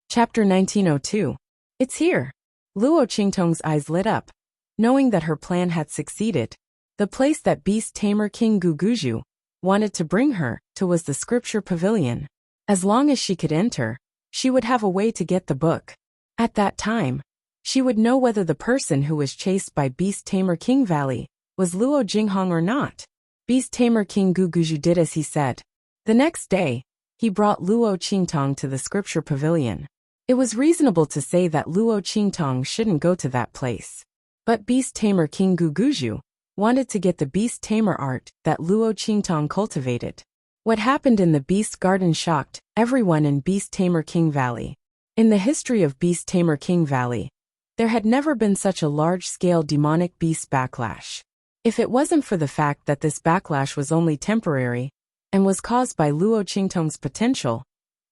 Chapter 1902. It's here. Luo Qingtong's eyes lit up, knowing that her plan had succeeded. The place that beast-tamer King Guguju wanted to bring her to was the scripture pavilion. As long as she could enter, she would have a way to get the book. At that time, she would know whether the person who was chased by beast-tamer King Valley was Luo Jinghong or not. Beast-tamer King Guguju did as he said. The next day, he brought Luo Qingtong to the scripture pavilion. It was reasonable to say that Luo Qingtong shouldn't go to that place. But beast-tamer King Guguju wanted to get the beast-tamer art that Luo Qingtong cultivated. What happened in the beast garden shocked everyone in beast-tamer King Valley. In the history of beast-tamer King Valley, there had never been such a large-scale demonic beast backlash. If it wasn't for the fact that this backlash was only temporary and was caused by Luo Qingtong's potential,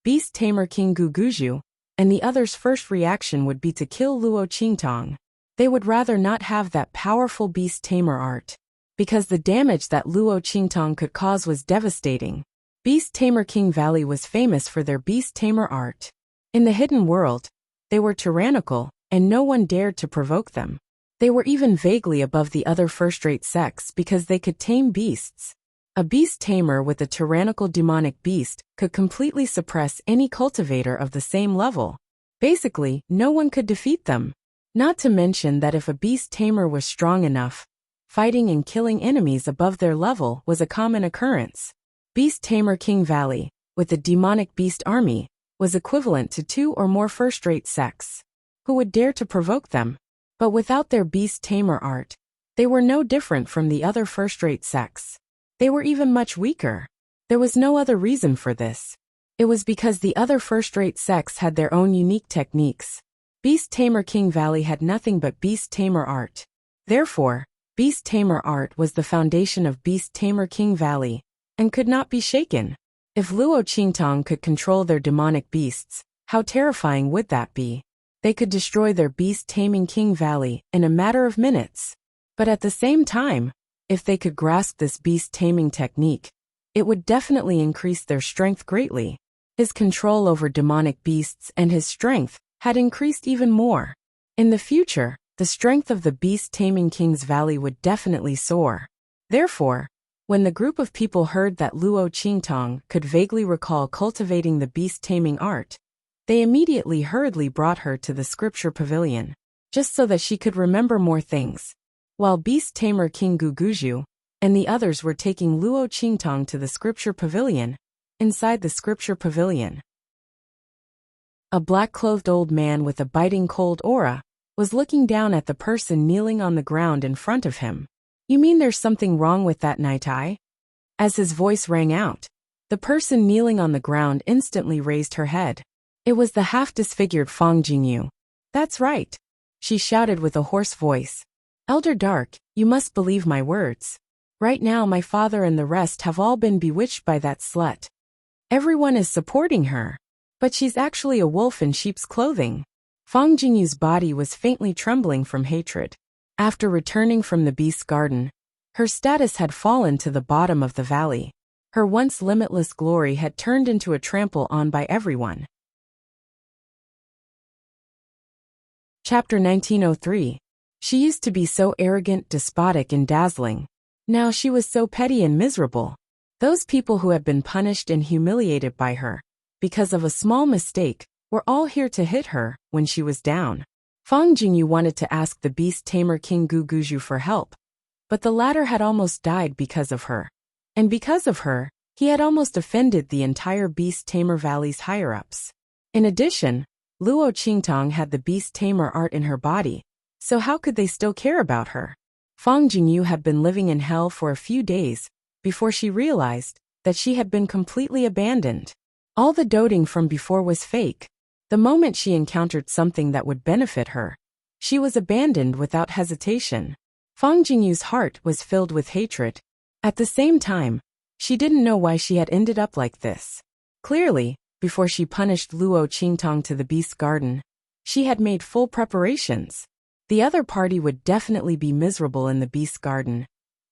beast-tamer King Guguju and the others' first reaction would be to kill Luo Qingtong. They would rather not have that powerful beast-tamer art, because the damage that Luo Qingtong could cause was devastating. Beast-tamer King Valley was famous for their beast-tamer art. In the hidden world, they were tyrannical, and no one dared to provoke them. They were even vaguely above the other first-rate sects because they could tame beasts. A beast-tamer with a tyrannical demonic beast could completely suppress any cultivator of the same level. Basically, no one could defeat them. Not to mention that if a beast-tamer was strong enough, fighting and killing enemies above their level was a common occurrence. Beast-tamer King Valley, with a demonic beast army, was equivalent to 2 or more first-rate sects. Who would dare to provoke them? But without their beast-tamer art, they were no different from the other first-rate sects. They were even much weaker. There was no other reason for this. It was because the other first-rate sects had their own unique techniques. Beast-tamer King Valley had nothing but beast-tamer art. Therefore, beast-tamer art was the foundation of beast-tamer King Valley, and could not be shaken. If Luo Qingtong could control their demonic beasts, how terrifying would that be? They could destroy their beast-taming King Valley in a matter of minutes. But at the same time, if they could grasp this beast-taming technique, it would definitely increase their strength greatly. His control over demonic beasts and his strength had increased even more. In the future, the strength of the beast-taming King's Valley would definitely soar. Therefore, when the group of people heard that Luo Qingtong could vaguely recall cultivating the beast-taming art, they immediately hurriedly brought her to the scripture pavilion, just so that she could remember more things. while beast tamer King Guguju and the others were taking Luo Qingtong to the scripture pavilion. Inside the scripture pavilion, a black-clothed old man with a biting cold aura was looking down at the person kneeling on the ground in front of him. "You mean there's something wrong with that night eye?" As his voice rang out, the person kneeling on the ground instantly raised her head. It was the half-disfigured Fang Jingyu. "That's right," she shouted with a hoarse voice. "Elder Dark, you must believe my words. Right now my father and the rest have all been bewitched by that slut. Everyone is supporting her. But she's actually a wolf in sheep's clothing." Fang Jingyu's body was faintly trembling from hatred. After returning from the beast's garden, her status had fallen to the bottom of the valley. Her once limitless glory had turned into a trample on by everyone. Chapter 1903. She used to be so arrogant, despotic, and dazzling. Now she was so petty and miserable. Those people who had been punished and humiliated by her because of a small mistake were all here to hit her when she was down. Fang Jingyu wanted to ask the beast tamer King Guguju for help, but the latter had almost died because of her. And because of her, he had almost offended the entire beast tamer valley's higher-ups. In addition, Luo Qingtong had the beast tamer art in her body, so how could they still care about her? Fang Jingyu had been living in hell for a few days before she realized that she had been completely abandoned. All the doting from before was fake. The moment she encountered something that would benefit her, she was abandoned without hesitation. Fang Jingyu's heart was filled with hatred. At the same time, she didn't know why she had ended up like this. Clearly, before she punished Luo Qingtong to the beast's garden, she had made full preparations. The other party would definitely be miserable in the beast's garden.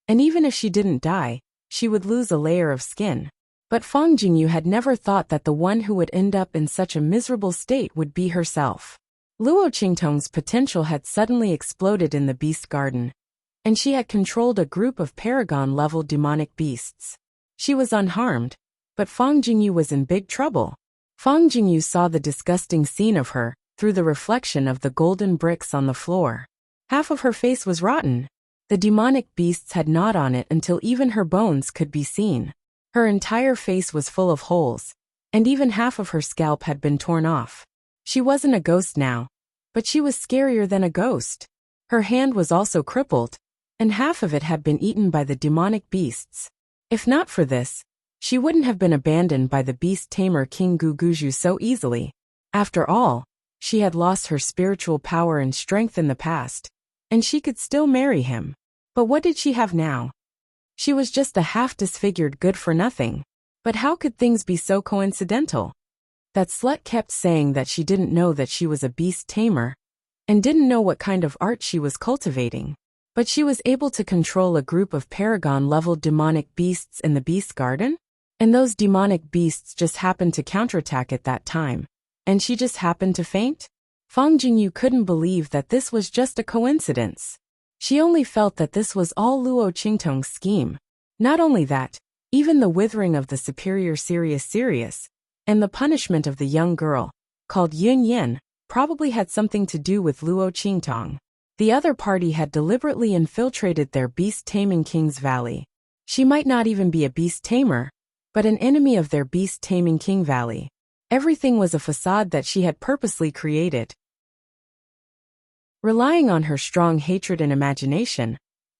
And even if she didn't die, she would lose a layer of skin. But Fang Jingyu had never thought that the one who would end up in such a miserable state would be herself. Luo Qingtong's potential had suddenly exploded in the beast garden, and she had controlled a group of paragon-level demonic beasts. She was unharmed, but Fang Jingyu was in big trouble. Fang Jingyu saw the disgusting scene of her through the reflection of the golden bricks on the floor. Half of her face was rotten. The demonic beasts had gnawed on it until even her bones could be seen. Her entire face was full of holes, and even half of her scalp had been torn off. She wasn't a ghost now, but she was scarier than a ghost. Her hand was also crippled, and half of it had been eaten by the demonic beasts. If not for this, she wouldn't have been abandoned by the beast tamer King Guguju so easily. After all, she had lost her spiritual power and strength in the past, and she could still marry him. But what did she have now? She was just a half-disfigured good-for-nothing. But how could things be so coincidental? That slut kept saying that she didn't know that she was a beast tamer, and didn't know what kind of art she was cultivating. But she was able to control a group of paragon-level demonic beasts in the beast garden? And those demonic beasts just happened to counterattack at that time. And she just happened to faint? Fang Jingyu couldn't believe that this was just a coincidence. She only felt that this was all Luo Qingtong's scheme. Not only that, even the withering of the superior Sirius, and the punishment of the young girl, called Yun Yen, probably had something to do with Luo Qingtong. The other party had deliberately infiltrated their beast-taming king's valley. She might not even be a beast tamer, but an enemy of their beast-taming king valley. Everything was a facade that she had purposely created. Relying on her strong hatred and imagination,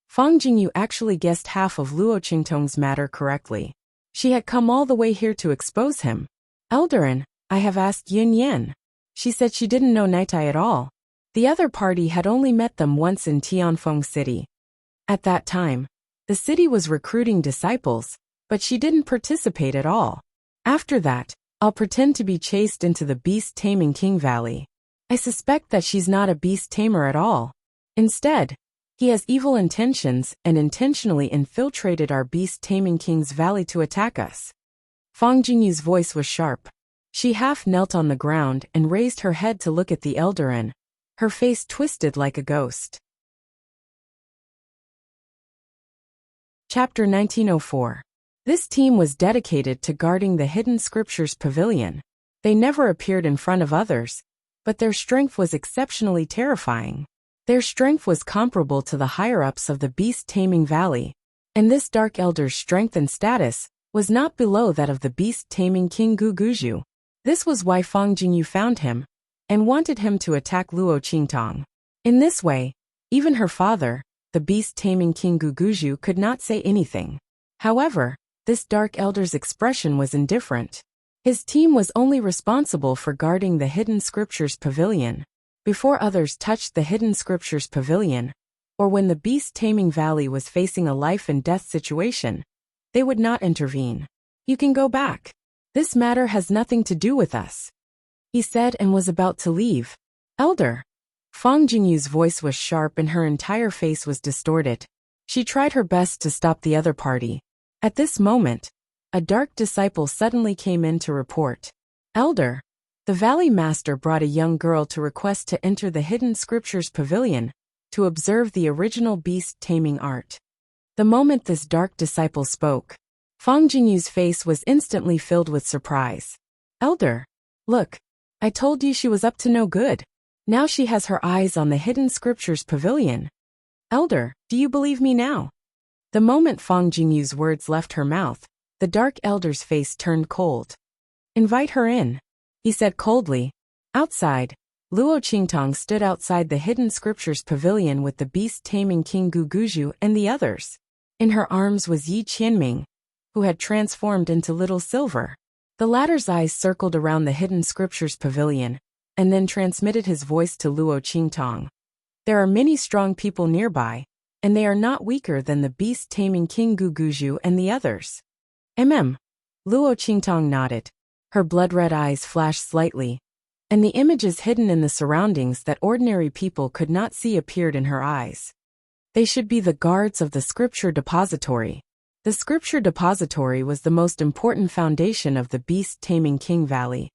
Fang Jingyu actually guessed half of Luo Qingtong's matter correctly. She had come all the way here to expose him. "Eldarin, I have asked Yun Yen. She said she didn't know Naitai at all. The other party had only met them once in Tianfeng City. At that time, the city was recruiting disciples, but she didn't participate at all. After that, I'll pretend to be chased into the beast-taming king valley. I suspect that she's not a beast tamer at all. Instead, he has evil intentions and intentionally infiltrated our beast-taming king's valley to attack us." Fang Jingyu's voice was sharp. She half knelt on the ground and raised her head to look at the Eldarin, her face twisted like a ghost. Chapter 1904. This team was dedicated to guarding the Hidden Scriptures Pavilion. They never appeared in front of others, but their strength was exceptionally terrifying. Their strength was comparable to the higher-ups of the beast-taming valley, and this Dark Elder's strength and status was not below that of the beast-taming King Guguju. This was why Fang Jingyu found him and wanted him to attack Luo Qingtong. In this way, even her father, the beast-taming King Guguju, could not say anything. However, this Dark Elder's expression was indifferent. His team was only responsible for guarding the Hidden Scriptures Pavilion. Before others touched the Hidden Scriptures Pavilion, or when the beast-taming valley was facing a life-and-death situation, they would not intervene. "You can go back. This matter has nothing to do with us," he said, and was about to leave. "Elder." Fang Jingyu's voice was sharp and her entire face was distorted. She tried her best to stop the other party. At this moment, a dark disciple suddenly came in to report. "Elder, the Valley Master brought a young girl to request to enter the Hidden Scriptures Pavilion to observe the original beast-taming art." The moment this dark disciple spoke, Fang Jingyu's face was instantly filled with surprise. "Elder, look, I told you she was up to no good. Now she has her eyes on the Hidden Scriptures Pavilion. Elder, do you believe me now?" The moment Fang Jingyu's words left her mouth, the Dark Elder's face turned cold. "Invite her in," he said coldly. Outside, Luo Qingtong stood outside the Hidden Scriptures Pavilion with the beast-taming King Guguju and the others. In her arms was Yi Qianming, who had transformed into Little Silver. The latter's eyes circled around the Hidden Scriptures Pavilion, and then transmitted his voice to Luo Qingtong. "There are many strong people nearby, and they are not weaker than the beast-taming King Guguju and the others." Luo Qingtong nodded. Her blood-red eyes flashed slightly, and the images hidden in the surroundings that ordinary people could not see appeared in her eyes. They should be the guards of the Scripture Depository. The Scripture Depository was the most important foundation of the beast-taming King Valley,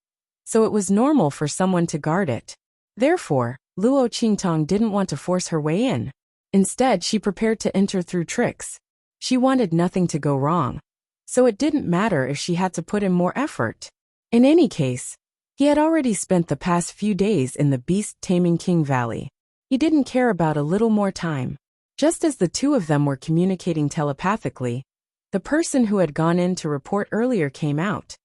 so it was normal for someone to guard it. Therefore, Luo Qingtong didn't want to force her way in. Instead, she prepared to enter through tricks. She wanted nothing to go wrong, so it didn't matter if she had to put in more effort. In any case, he had already spent the past few days in the beast-taming King Valley. He didn't care about a little more time. Just as the two of them were communicating telepathically, the person who had gone in to report earlier came out,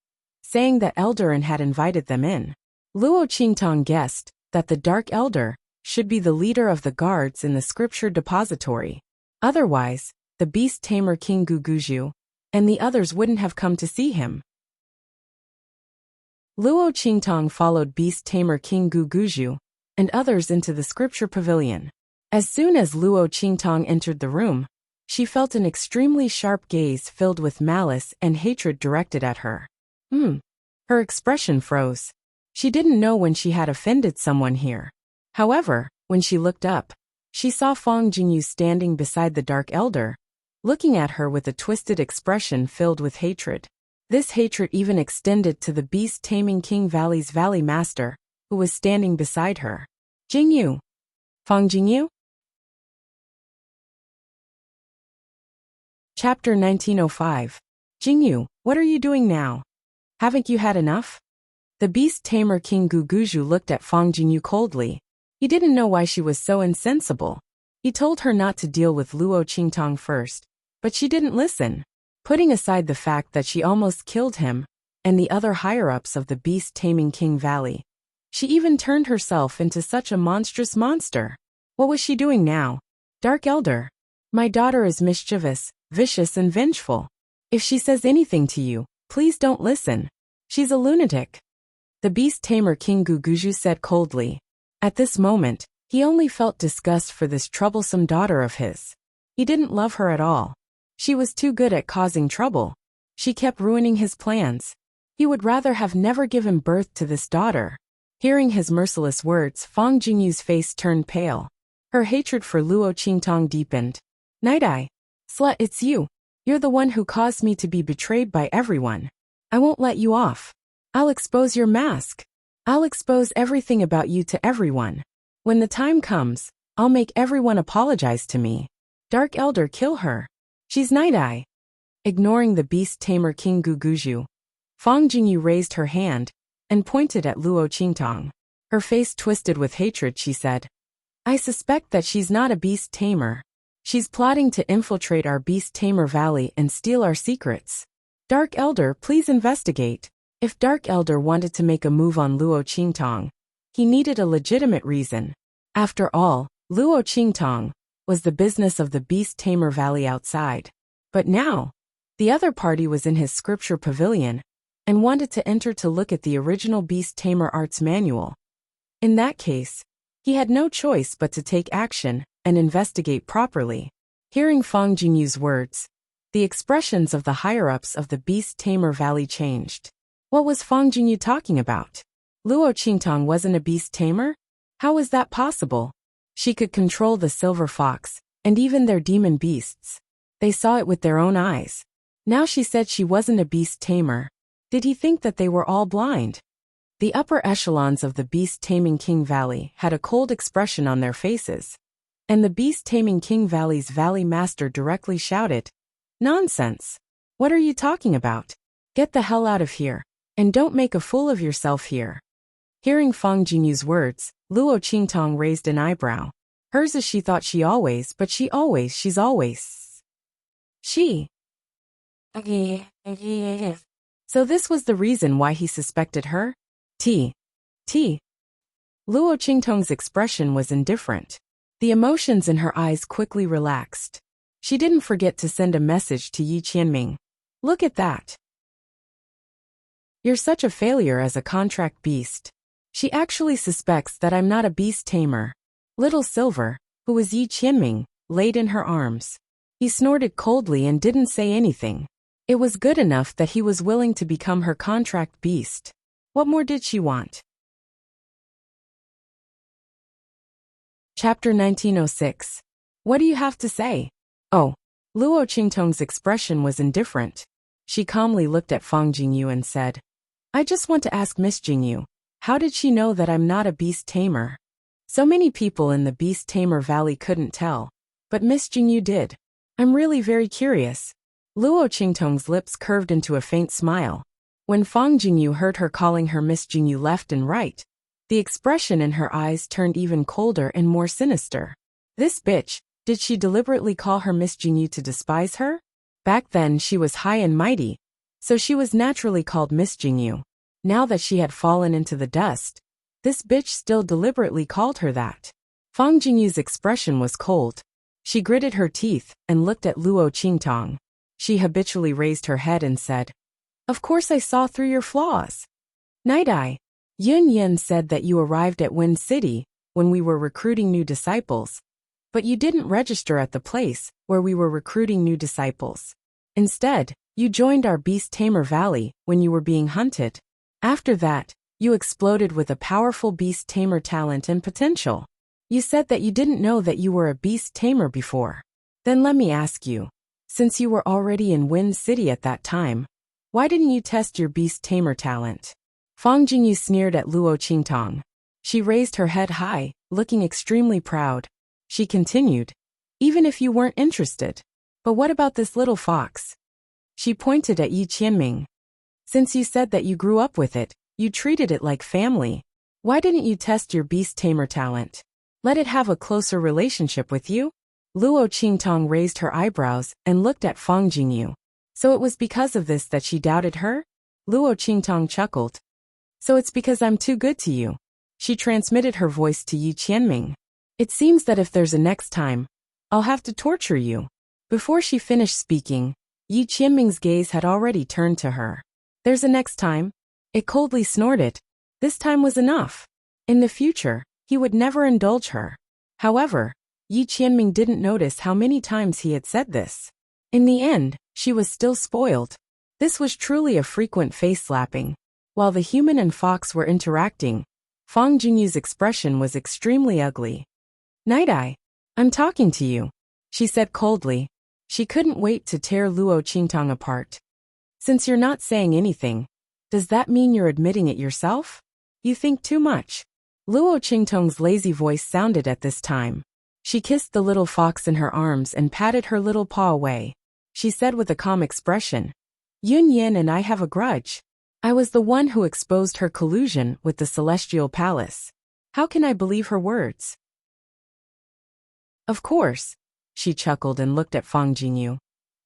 saying that Elder had invited them in. Luo Qingtong guessed that the Dark Elder should be the leader of the guards in the Scripture Depository. Otherwise, the beast-tamer King Guguju and the others wouldn't have come to see him. Luo Qingtong followed beast-tamer King Guguju and others into the Scripture Pavilion. As soon as Luo Qingtong entered the room, she felt an extremely sharp gaze filled with malice and hatred directed at her. Her expression froze. She didn't know when she had offended someone here. However, when she looked up, she saw Fang Jingyu standing beside the Dark Elder, looking at her with a twisted expression filled with hatred. This hatred even extended to the beast-taming King Valley's Valley Master, who was standing beside her. "Jingyu." "Fang Jingyu?" Chapter 1905. "Jingyu, what are you doing now? Haven't you had enough?" The beast-tamer King Guguju looked at Fang Jingyu coldly. He didn't know why she was so insensible. He told her not to deal with Luo Qingtong first, but she didn't listen. Putting aside the fact that she almost killed him and the other higher-ups of the beast-taming King Valley, she even turned herself into such a monstrous monster. What was she doing now? "Dark Elder, my daughter is mischievous, vicious and vengeful. If she says anything to you, please don't listen. She's a lunatic," the beast-tamer King Guguju said coldly. At this moment, he only felt disgust for this troublesome daughter of his. He didn't love her at all. She was too good at causing trouble. She kept ruining his plans. He would rather have never given birth to this daughter. Hearing his merciless words, Fang Jingyu's face turned pale. Her hatred for Luo Qingtong deepened. "Night-Eye, slut, it's you. You're the one who caused me to be betrayed by everyone. I won't let you off. I'll expose your mask. I'll expose everything about you to everyone. When the time comes, I'll make everyone apologize to me. Dark Elder, kill her. She's Night-Eye." Ignoring the beast-tamer King Guguju, Fang Jingyu raised her hand and pointed at Luo Qingtong. Her face twisted with hatred, she said, I suspect that she's not a beast tamer. She's plotting to infiltrate our beast tamer valley and steal our secrets. Dark Elder, please investigate. If Dark Elder wanted to make a move on Luo Qingtong, he needed a legitimate reason. After all, Luo Qingtong was the business of the beast tamer valley outside. But now, the other party was in his scripture pavilion and wanted to enter to look at the original beast tamer arts manual. In that case, he had no choice but to take action and investigate properly. Hearing Fang Jingyu's words, the expressions of the higher-ups of the beast tamer valley changed. What was Fang Jingyu talking about? Luo Qingtong wasn't a beast tamer? How was that possible? She could control the silver fox, and even their demon beasts. They saw it with their own eyes. Now she said she wasn't a beast tamer. Did he think that they were all blind? The upper echelons of the beast-taming King Valley had a cold expression on their faces. And the beast-taming King Valley's valley master directly shouted, "Nonsense! What are you talking about? Get the hell out of here, and don't make a fool of yourself here." Hearing Fang Jingyu's words, Luo Qingtong raised an eyebrow. Hers is she thought she's always. She. So this was the reason why he suspected her? Luo Qingtong's expression was indifferent. The emotions in her eyes quickly relaxed. She didn't forget to send a message to Yi Qianming. Look at that. You're such a failure as a contract beast. She actually suspects that I'm not a beast tamer. Little Silver, who was Yi Qianming, laid in her arms. He snorted coldly and didn't say anything. It was good enough that he was willing to become her contract beast. What more did she want? Chapter 1906. What do you have to say? Oh. Luo Qingtong's expression was indifferent. She calmly looked at Fang Jingyu and said, I just want to ask Miss Jingyu, how did she know that I'm not a beast tamer? So many people in the beast tamer valley couldn't tell, but Miss Jingyu did. I'm really very curious. Luo Qingtong's lips curved into a faint smile. When Fang Jingyu heard her calling her Miss Jingyu left and right, the expression in her eyes turned even colder and more sinister. This bitch, did she deliberately call her Miss Jingyu to despise her? Back then she was high and mighty, so she was naturally called Miss Jingyu. Now that she had fallen into the dust, this bitch still deliberately called her that. Fang Jingyu's expression was cold. She gritted her teeth and looked at Luo Qingtong. She habitually raised her head and said, Of course I saw through your flaws. Night Eye. Yun Yin said that you arrived at Wind City when we were recruiting new disciples, but you didn't register at the place where we were recruiting new disciples. Instead, you joined our Beast Tamer Valley when you were being hunted. After that, you exploded with a powerful Beast Tamer talent and potential. You said that you didn't know that you were a Beast Tamer before. Then let me ask you, since you were already in Wind City at that time, why didn't you test your Beast Tamer talent? Fang Jingyu sneered at Luo Qingtong. She raised her head high, looking extremely proud. She continued, Even if you weren't interested. But what about this little fox? She pointed at Yi Qianming. Since you said that you grew up with it, you treated it like family. Why didn't you test your Beast Tamer talent? Let it have a closer relationship with you? Luo Qingtong raised her eyebrows and looked at Fang Jingyu. So it was because of this that she doubted her? Luo Qingtong chuckled. So it's because I'm too good to you. She transmitted her voice to Yi Qianming. It seems that if there's a next time, I'll have to torture you. Before she finished speaking, Yi Qianming's gaze had already turned to her. There's a next time? It coldly snorted. This time was enough. In the future, he would never indulge her. However, Yi Qianming didn't notice how many times he had said this. In the end, she was still spoiled. This was truly a frequent face-slapping. While the human and fox were interacting, Fang Jingyu's expression was extremely ugly. Night Eye, I'm talking to you, she said coldly. She couldn't wait to tear Luo Qingtong apart. Since you're not saying anything, does that mean you're admitting it yourself? You think too much. Luo Qingtong's lazy voice sounded at this time. She kissed the little fox in her arms and patted her little paw away. She said with a calm expression, Yun Yin and I have a grudge. I was the one who exposed her collusion with the Celestial Palace. How can I believe her words? Of course, she chuckled and looked at Fang Jingyu.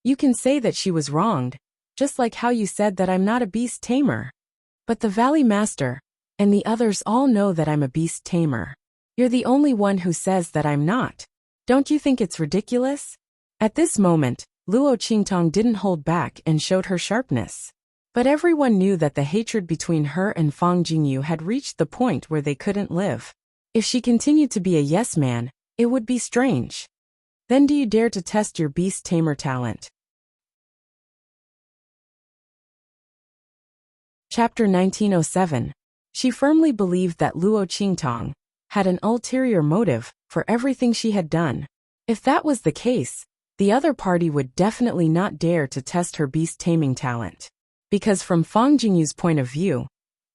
You can say that she was wronged, just like how you said that I'm not a beast tamer. But the Valley Master and the others all know that I'm a beast tamer. You're the only one who says that I'm not. Don't you think it's ridiculous? At this moment, Luo Qingtong didn't hold back and showed her sharpness. But everyone knew that the hatred between her and Fang Jingyu had reached the point where they couldn't live. If she continued to be a yes man, it would be strange. Then do you dare to test your beast tamer talent? Chapter 1907. She firmly believed that Luo Qingtong had an ulterior motive for everything she had done. If that was the case, the other party would definitely not dare to test her beast taming talent. Because from Fang Jingyu's point of view,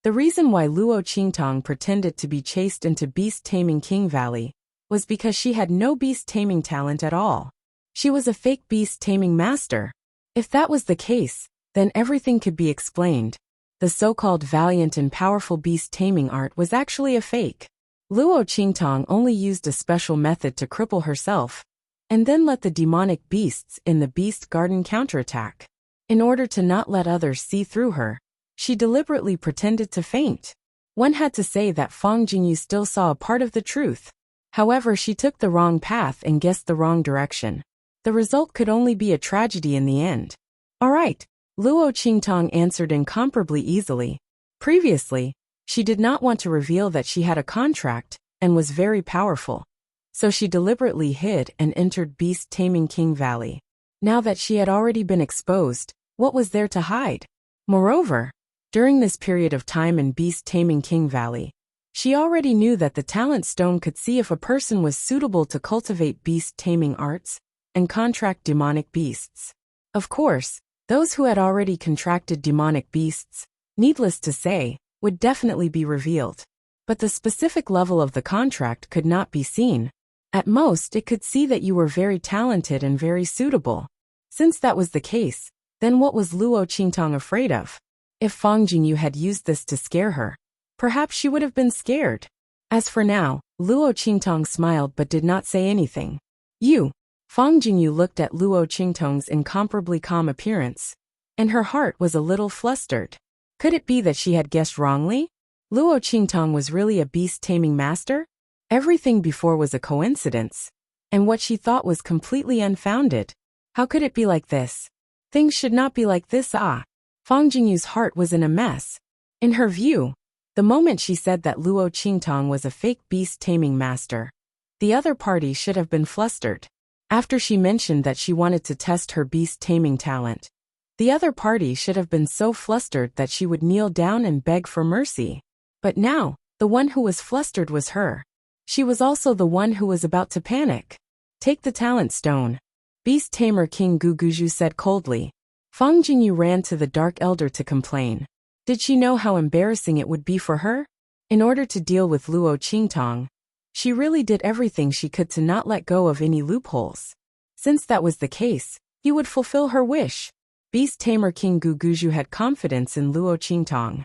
the reason why Luo Qingtong pretended to be chased into beast taming King Valley was because she had no beast taming talent at all. She was a fake beast taming master. If that was the case, then everything could be explained. The so-called valiant and powerful beast taming art was actually a fake. Luo Qingtong only used a special method to cripple herself, and then let the demonic beasts in the beast garden counterattack. In order to not let others see through her, she deliberately pretended to faint. One had to say that Fang Jingyu still saw a part of the truth. However, she took the wrong path and guessed the wrong direction. The result could only be a tragedy in the end. All right, Luo Qingtong answered incomparably easily. Previously, she did not want to reveal that she had a contract and was very powerful. So she deliberately hid and entered beast taming King Valley. Now that she had already been exposed, what was there to hide? Moreover, during this period of time in beast taming King Valley, she already knew that the talent stone could see if a person was suitable to cultivate beast taming arts and contract demonic beasts. Of course, those who had already contracted demonic beasts, needless to say, would definitely be revealed. But the specific level of the contract could not be seen. At most, it could see that you were very talented and very suitable. Since that was the case, then what was Luo Qingtong afraid of? If Fang Jingyu had used this to scare her, perhaps she would have been scared. As for now, Luo Qingtong smiled but did not say anything. Fang Jingyu looked at Luo Qingtong's incomparably calm appearance, and her heart was a little flustered. Could it be that she had guessed wrongly? Luo Qingtong was really a beast-taming master? Everything before was a coincidence, and what she thought was completely unfounded. How could it be like this? Things should not be like this. Fang Jingyu's heart was in a mess. In her view, the moment she said that Luo Qingtong was a fake beast-taming master, the other party should have been flustered. After she mentioned that she wanted to test her beast-taming talent, the other party should have been so flustered that she would kneel down and beg for mercy. But now, the one who was flustered was her. She was also the one who was about to panic. Take the talent stone, Beast Tamer King Guguju said coldly. Fang Jingyu ran to the Dark Elder to complain. Did she know how embarrassing it would be for her? In order to deal with Luo Qingtong, she really did everything she could to not let go of any loopholes. Since that was the case, he would fulfill her wish. Beast Tamer King Guguju had confidence in Luo Qingtong.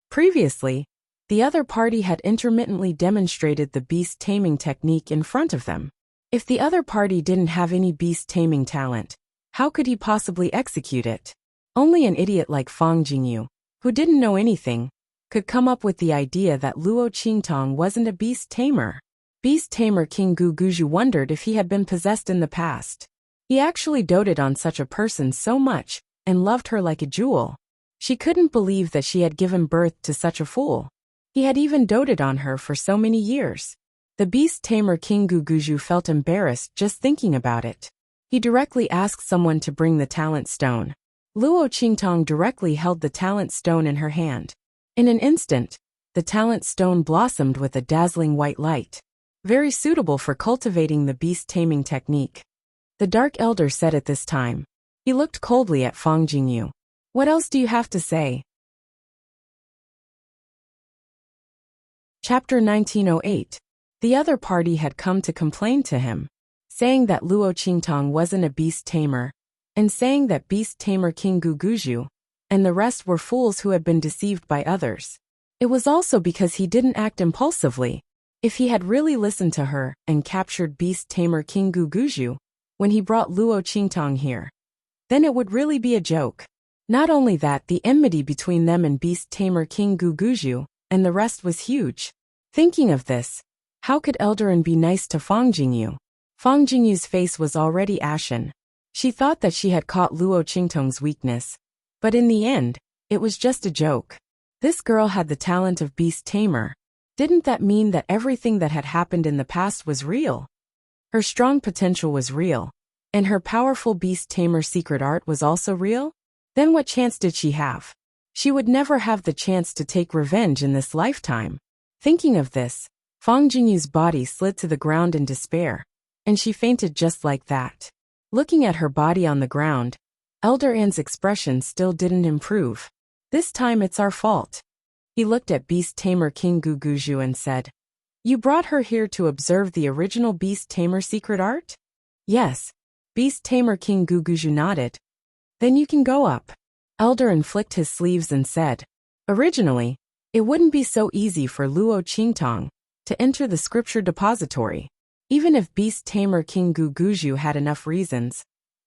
Previously, the other party had intermittently demonstrated the beast taming technique in front of them. If the other party didn't have any beast taming talent, how could he possibly execute it? Only an idiot like Fang Jingyu, who didn't know anything, could come up with the idea that Luo Qingtong wasn't a beast tamer. Beast Tamer King Guguju wondered if he had been possessed in the past. He actually doted on such a person so much and loved her like a jewel. She couldn't believe that she had given birth to such a fool. He had even doted on her for so many years. The Beast Tamer King Guguju felt embarrassed just thinking about it. He directly asked someone to bring the talent stone. Luo Qingtong directly held the talent stone in her hand. In an instant, the talent stone blossomed with a dazzling white light, very suitable for cultivating the beast taming technique. The Dark Elder said at this time. He looked coldly at Fang Jingyu. What else do you have to say? Chapter 1908. The other party had come to complain to him, saying that Luo Qingtong wasn't a beast tamer, and saying that Beast Tamer King Guguju and the rest were fools who had been deceived by others. It was also because he didn't act impulsively. If he had really listened to her and captured beast tamer King Guguju when he brought Luo Qingtong here, then it would really be a joke. Not only that, the enmity between them and beast tamer King Guguju and the rest was huge. Thinking of this, how could Eldarin be nice to Fang Jingyu? Fang Jingyu's face was already ashen. She thought that she had caught Luo Qingtong's weakness, but in the end, it was just a joke. This girl had the talent of beast tamer. Didn't that mean that everything that had happened in the past was real? Her strong potential was real, and her powerful beast tamer secret art was also real? Then what chance did she have? She would never have the chance to take revenge in this lifetime. Thinking of this, Fang Jingyu's body slid to the ground in despair, and she fainted just like that. Looking at her body on the ground, Eldarin's expression still didn't improve. This time it's our fault. He looked at beast tamer King Guguju and said, "You brought her here to observe the original beast tamer secret art?" "Yes." Beast tamer King Guguju nodded. "Then you can go up." Eldarin flicked his sleeves and said, "Originally, it wouldn't be so easy for Luo Qingtong to enter the scripture depository, even if beast tamer King Guguju had enough reasons.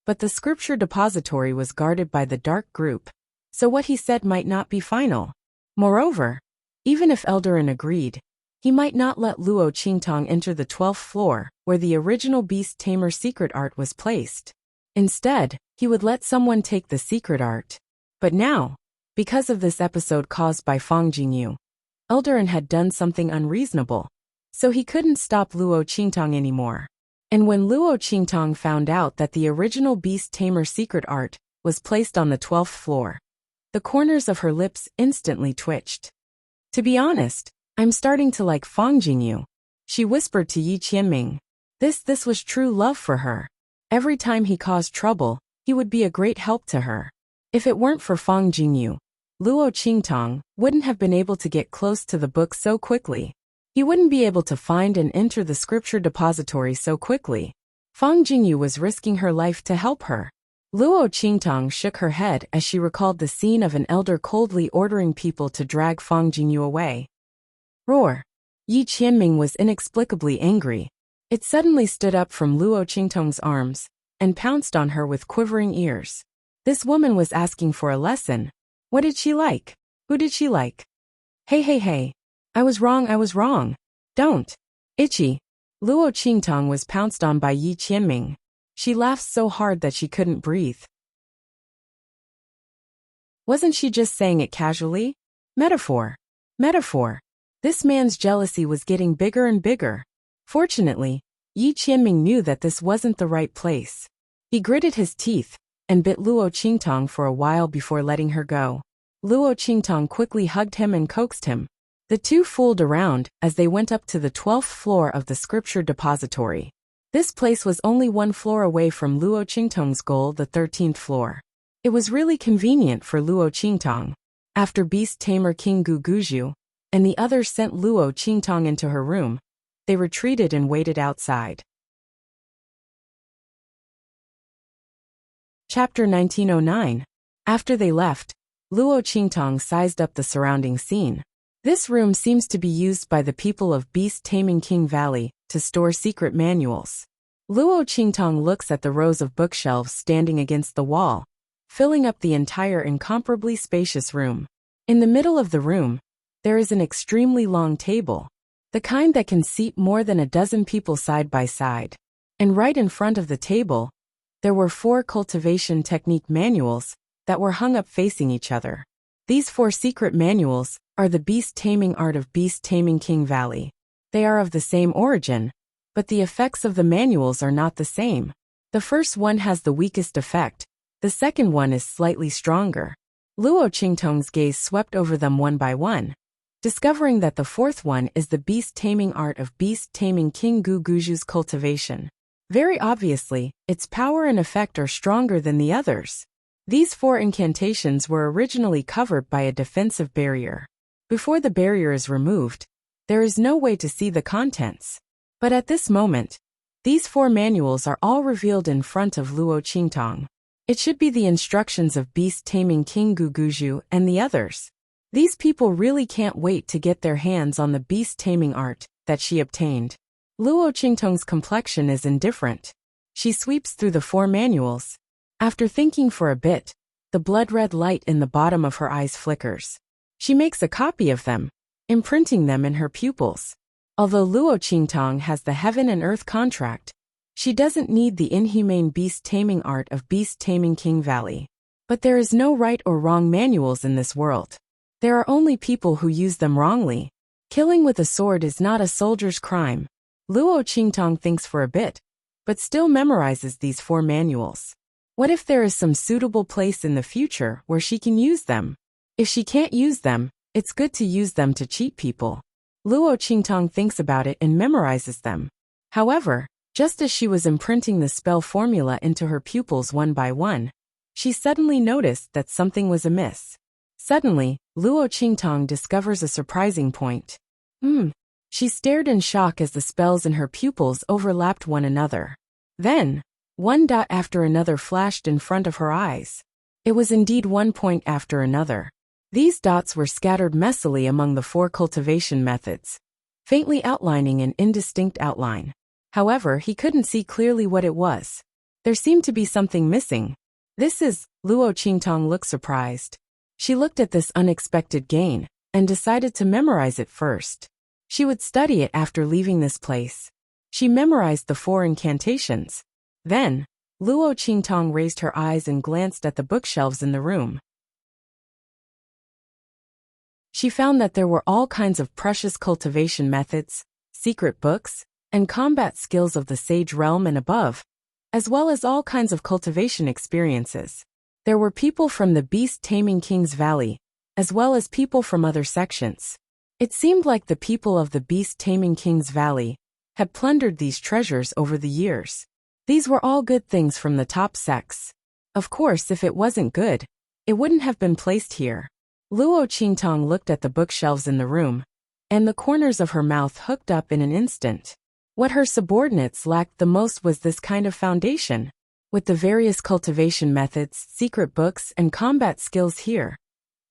But the scripture depository was guarded by the dark group, so what he said might not be final. Moreover, even if Eldarin agreed, he might not let Luo Qingtong enter the 12th floor where the original beast tamer secret art was placed. Instead, he would let someone take the secret art. But now, because of this episode caused by Fang Jingyu, Eldarin had done something unreasonable, so he couldn't stop Luo Qingtong anymore. And when Luo Qingtong found out that the original beast tamer secret art was placed on the 12th floor, the corners of her lips instantly twitched. "To be honest, I'm starting to like Fang Jingyu," she whispered to Yi Qianming. This was true love for her. Every time he caused trouble, he would be a great help to her. If it weren't for Fang Jingyu, Luo Qingtong wouldn't have been able to get close to the book so quickly. He wouldn't be able to find and enter the scripture depository so quickly. Fang Jingyu was risking her life to help her. Luo Qingtong shook her head as she recalled the scene of an elder coldly ordering people to drag Fang Jingyu away. Roar! Yi Qianming was inexplicably angry. It suddenly stood up from Luo Qingtong's arms and pounced on her with quivering ears. This woman was asking for a lesson. What did she like? Who did she like? Hey. I was wrong. Don't. Itchy. Luo Qingtong was pounced on by Yi Qianming. She laughed so hard that she couldn't breathe. Wasn't she just saying it casually? Metaphor. This man's jealousy was getting bigger and bigger. Fortunately, Yi Qianming knew that this wasn't the right place. He gritted his teeth and bit Luo Qingtong for a while before letting her go. Luo Qingtong quickly hugged him and coaxed him. The two fooled around as they went up to the 12th floor of the scripture depository. This place was only one floor away from Luo Qingtong's goal, the 13th floor. It was really convenient for Luo Qingtong. After beast tamer King Guguju and the others sent Luo Qingtong into her room, they retreated and waited outside. Chapter 1909. After they left, Luo Qingtong sized up the surrounding scene. This room seems to be used by the people of Beast Taming King Valley to store secret manuals. Luo Qingtong looks at the rows of bookshelves standing against the wall, filling up the entire incomparably spacious room. In the middle of the room, there is an extremely long table, the kind that can seat more than a dozen people side by side. And right in front of the table, there were 4 cultivation technique manuals that were hung up facing each other. These 4 secret manuals are the beast taming art of Beast Taming King Valley. They are of the same origin, but the effects of the manuals are not the same. The first one has the weakest effect, the second one is slightly stronger. Luo Qingtong's gaze swept over them one by one, discovering that the 4th one is the beast taming art of Beast Taming King Guguju's cultivation. Very obviously, its power and effect are stronger than the others. These 4 incantations were originally covered by a defensive barrier. Before the barrier is removed, there is no way to see the contents. But at this moment, these 4 manuals are all revealed in front of Luo Qingtong. It should be the instructions of Beast Taming King Guguju and the others. These people really can't wait to get their hands on the beast taming art that she obtained. Luo Qingtong's complexion is indifferent. She sweeps through the 4 manuals. After thinking for a bit, the blood-red light in the bottom of her eyes flickers. She makes a copy of them, imprinting them in her pupils. Although Luo Qingtong has the heaven and earth contract, she doesn't need the inhumane beast taming art of Beast Taming King Valley. But there is no right or wrong manuals in this world. There are only people who use them wrongly. Killing with a sword is not a soldier's crime. Luo Qingtong thinks for a bit, but still memorizes these 4 manuals. What if there is some suitable place in the future where she can use them? If she can't use them, it's good to use them to cheat people. Luo Qingtong thinks about it and memorizes them. However, just as she was imprinting the spell formula into her pupils one by one, she suddenly noticed that something was amiss. Suddenly, Luo Qingtong discovers a surprising point. She stared in shock as the spells in her pupils overlapped one another. Then, one dot after another flashed in front of her eyes. It was indeed one point after another. These dots were scattered messily among the 4 cultivation methods, faintly outlining an indistinct outline. However, he couldn't see clearly what it was. There seemed to be something missing. Luo Qingtong looked surprised. She looked at this unexpected gain, and decided to memorize it first. She would study it after leaving this place. She memorized the 4 incantations. Then, Luo Qingtong raised her eyes and glanced at the bookshelves in the room. She found that there were all kinds of precious cultivation methods, secret books, and combat skills of the Sage Realm and above, as well as all kinds of cultivation experiences. There were people from the Beast Taming King's Valley, as well as people from other sections. It seemed like the people of the Beast Taming King's Valley had plundered these treasures over the years. These were all good things from the top sects. Of course, if it wasn't good, it wouldn't have been placed here. Luo Qingtong looked at the bookshelves in the room, and the corners of her mouth hooked up in an instant. What her subordinates lacked the most was this kind of foundation. With the various cultivation methods, secret books, and combat skills here,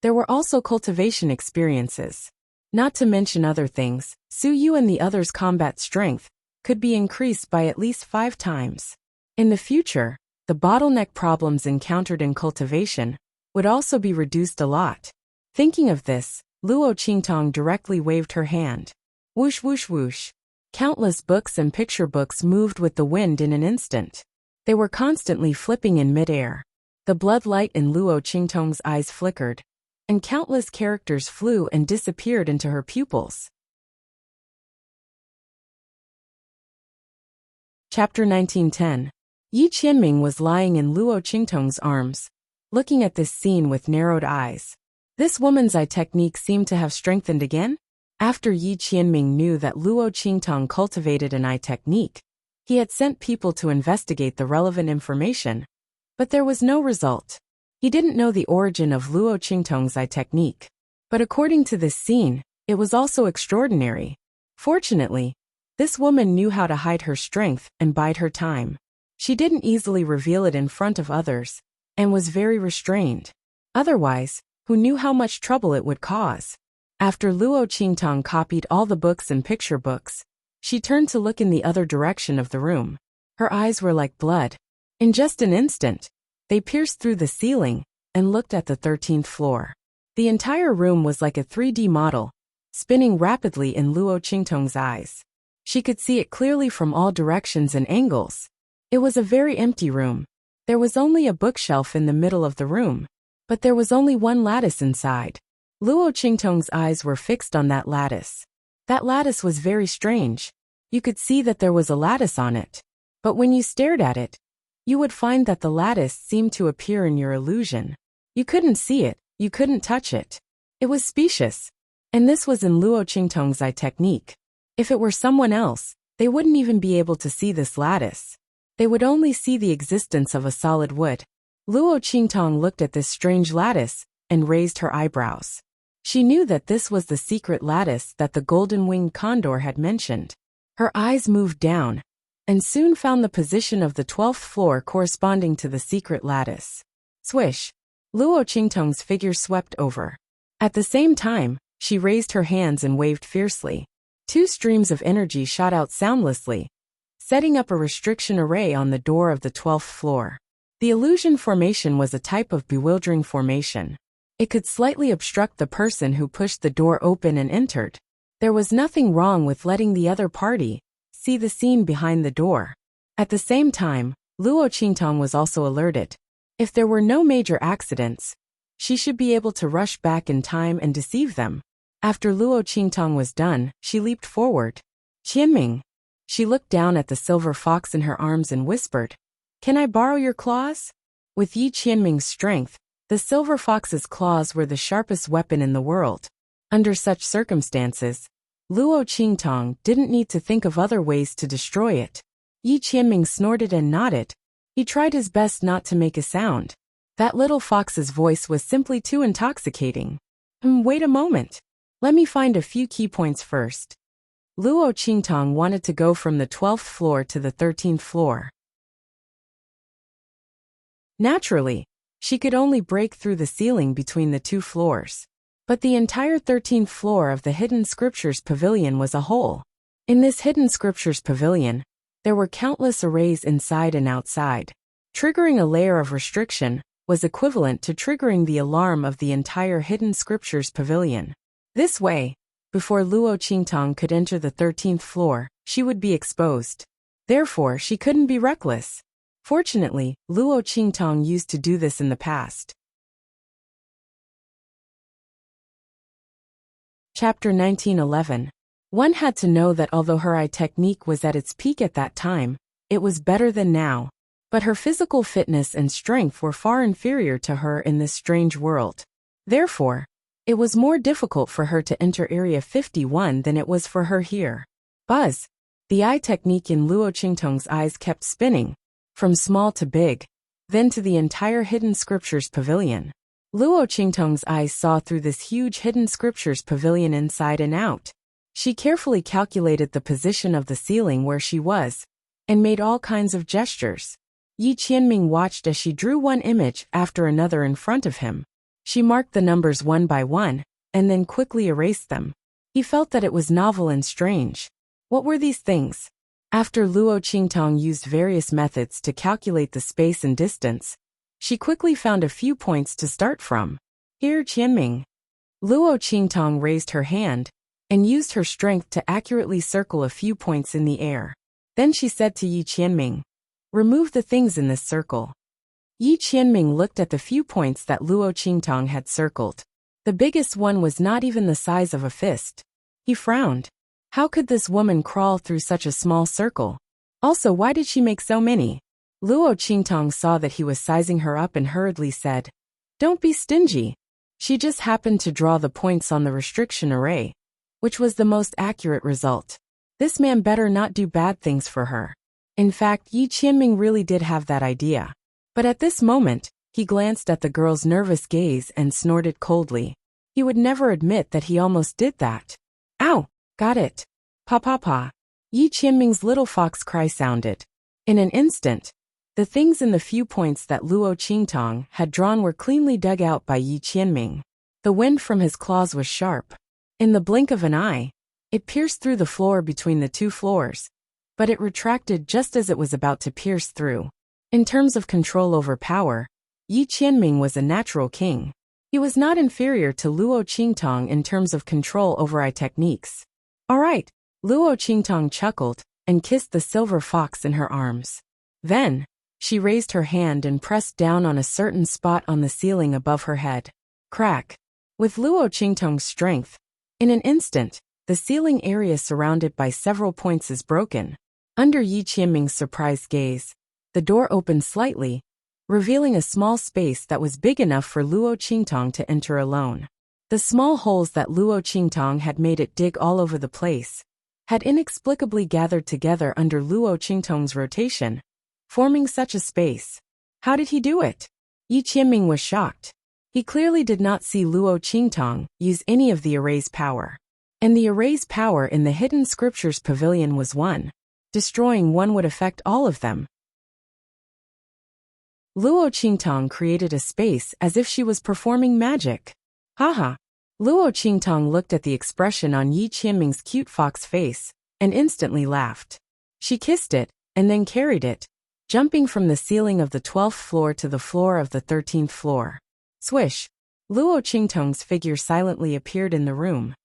there were also cultivation experiences. Not to mention other things, Su Yu and the others' combat strength could be increased by at least 5 times. In the future, the bottleneck problems encountered in cultivation would also be reduced a lot. Thinking of this, Luo Qingtong directly waved her hand. Whoosh whoosh whoosh. Countless books and picture books moved with the wind in an instant. They were constantly flipping in mid-air. The blood light in Luo Qingtong's eyes flickered, and countless characters flew and disappeared into her pupils. Chapter 1910. Yi Qianming was lying in Luo Qingtong's arms, looking at this scene with narrowed eyes. This woman's eye technique seemed to have strengthened again. After Yi Qianming knew that Luo Qingtong cultivated an eye technique, he had sent people to investigate the relevant information, but there was no result. He didn't know the origin of Luo Qingtong's eye technique. But according to this scene, it was also extraordinary. Fortunately, this woman knew how to hide her strength and bide her time. She didn't easily reveal it in front of others, and was very restrained. Otherwise, who knew how much trouble it would cause? After Luo Qingtong copied all the books and picture books, she turned to look in the other direction of the room. Her eyes were like blood. In just an instant, they pierced through the ceiling and looked at the 13th floor. The entire room was like a 3D model, spinning rapidly in Luo Qingtong's eyes. She could see it clearly from all directions and angles. It was a very empty room. There was only a bookshelf in the middle of the room, but there was only one lattice inside. Luo Qingtong's eyes were fixed on that lattice. That lattice was very strange. You could see that there was a lattice on it. But when you stared at it, you would find that the lattice seemed to appear in your illusion. You couldn't see it, you couldn't touch it. It was specious. And this was in Luo Qingtong's eye technique. If it were someone else, they wouldn't even be able to see this lattice. They would only see the existence of a solid wood. Luo Qingtong looked at this strange lattice and raised her eyebrows. She knew that this was the secret lattice that the golden-winged condor had mentioned. Her eyes moved down, and soon found the position of the 12th floor corresponding to the secret lattice. Swish! Luo Qingtong's figure swept over. At the same time, she raised her hands and waved fiercely. Two streams of energy shot out soundlessly, setting up a restriction array on the door of the 12th floor. The illusion formation was a type of bewildering formation. It could slightly obstruct the person who pushed the door open and entered. There was nothing wrong with letting the other party see the scene behind the door. At the same time, Luo Qingtong was also alerted. If there were no major accidents, she should be able to rush back in time and deceive them. After Luo Qingtong was done, she leaped forward. Qianming. She looked down at the silver fox in her arms and whispered, "Can I borrow your claws?" With Yi Qianming's strength, the silver fox's claws were the sharpest weapon in the world. Under such circumstances, Luo Qingtong didn't need to think of other ways to destroy it. Yi Qianming snorted and nodded. He tried his best not to make a sound. That little fox's voice was simply too intoxicating. Wait a moment. Let me find a few key points first. Luo Qingtong wanted to go from the 12th floor to the 13th floor. Naturally, she could only break through the ceiling between the two floors. But the entire 13th floor of the Hidden Scriptures Pavilion was a whole. In this Hidden Scriptures Pavilion, there were countless arrays inside and outside. Triggering a layer of restriction was equivalent to triggering the alarm of the entire Hidden Scriptures Pavilion. This way, before Luo Qingtong could enter the 13th floor, she would be exposed. Therefore, she couldn't be reckless. Fortunately, Luo Qingtong used to do this in the past. Chapter 1911. One had to know that although her eye technique was at its peak at that time, it was better than now. But her physical fitness and strength were far inferior to her in this strange world. Therefore, it was more difficult for her to enter Area 51 than it was for her here. Buzz! The eye technique in Luo Qingtong's eyes kept spinning, from small to big, then to the entire Hidden Scriptures Pavilion. Luo Qingtong's eyes saw through this huge Hidden Scriptures Pavilion inside and out. She carefully calculated the position of the ceiling where she was, and made all kinds of gestures. Yi Qianming watched as she drew one image after another in front of him. She marked the numbers one by one, and then quickly erased them. He felt that it was novel and strange. What were these things? After Luo Qingtong used various methods to calculate the space and distance, she quickly found a few points to start from. Here, Qianming. Luo Qingtong raised her hand and used her strength to accurately circle a few points in the air. Then she said to Yi Qianming, "Remove the things in this circle." Yi Qianming looked at the few points that Luo Qingtong had circled. The biggest one was not even the size of a fist. He frowned. How could this woman crawl through such a small circle? Also, why did she make so many? Luo Qingtong saw that he was sizing her up and hurriedly said, "Don't be stingy." She just happened to draw the points on the restriction array, which was the most accurate result. This man better not do bad things for her. In fact, Yi Qianming really did have that idea. But at this moment, he glanced at the girl's nervous gaze and snorted coldly. He would never admit that he almost did that. Ow! Got it. Pa pa pa. Yi Qianming's little fox cry sounded. In an instant, the things in the few points that Luo Qingtong had drawn were cleanly dug out by Yi Qianming. The wind from his claws was sharp. In the blink of an eye, it pierced through the floor between the two floors, but it retracted just as it was about to pierce through. In terms of control over power, Yi Qianming was a natural king. He was not inferior to Luo Qingtong in terms of control over eye techniques. All right, Luo Qingtong chuckled and kissed the silver fox in her arms. Then, she raised her hand and pressed down on a certain spot on the ceiling above her head. Crack! With Luo Qingtong's strength, in an instant, the ceiling area surrounded by several points is broken. Under Yi Qianming's surprised gaze, the door opened slightly, revealing a small space that was big enough for Luo Qingtong to enter alone. The small holes that Luo Qingtong had made it dig all over the place had inexplicably gathered together under Luo Qingtong's rotation, forming such a space. How did he do it? Yi Qianming was shocked. He clearly did not see Luo Qingtong use any of the array's power. And the array's power in the Hidden Scriptures Pavilion was one. Destroying one would affect all of them. Luo Qingtong created a space as if she was performing magic. Haha. Luo Qingtong looked at the expression on Yi Qianming's cute fox face and instantly laughed. She kissed it and then carried it, jumping from the ceiling of the 12th floor to the floor of the 13th floor. Swish! Luo Qingtong's figure silently appeared in the room.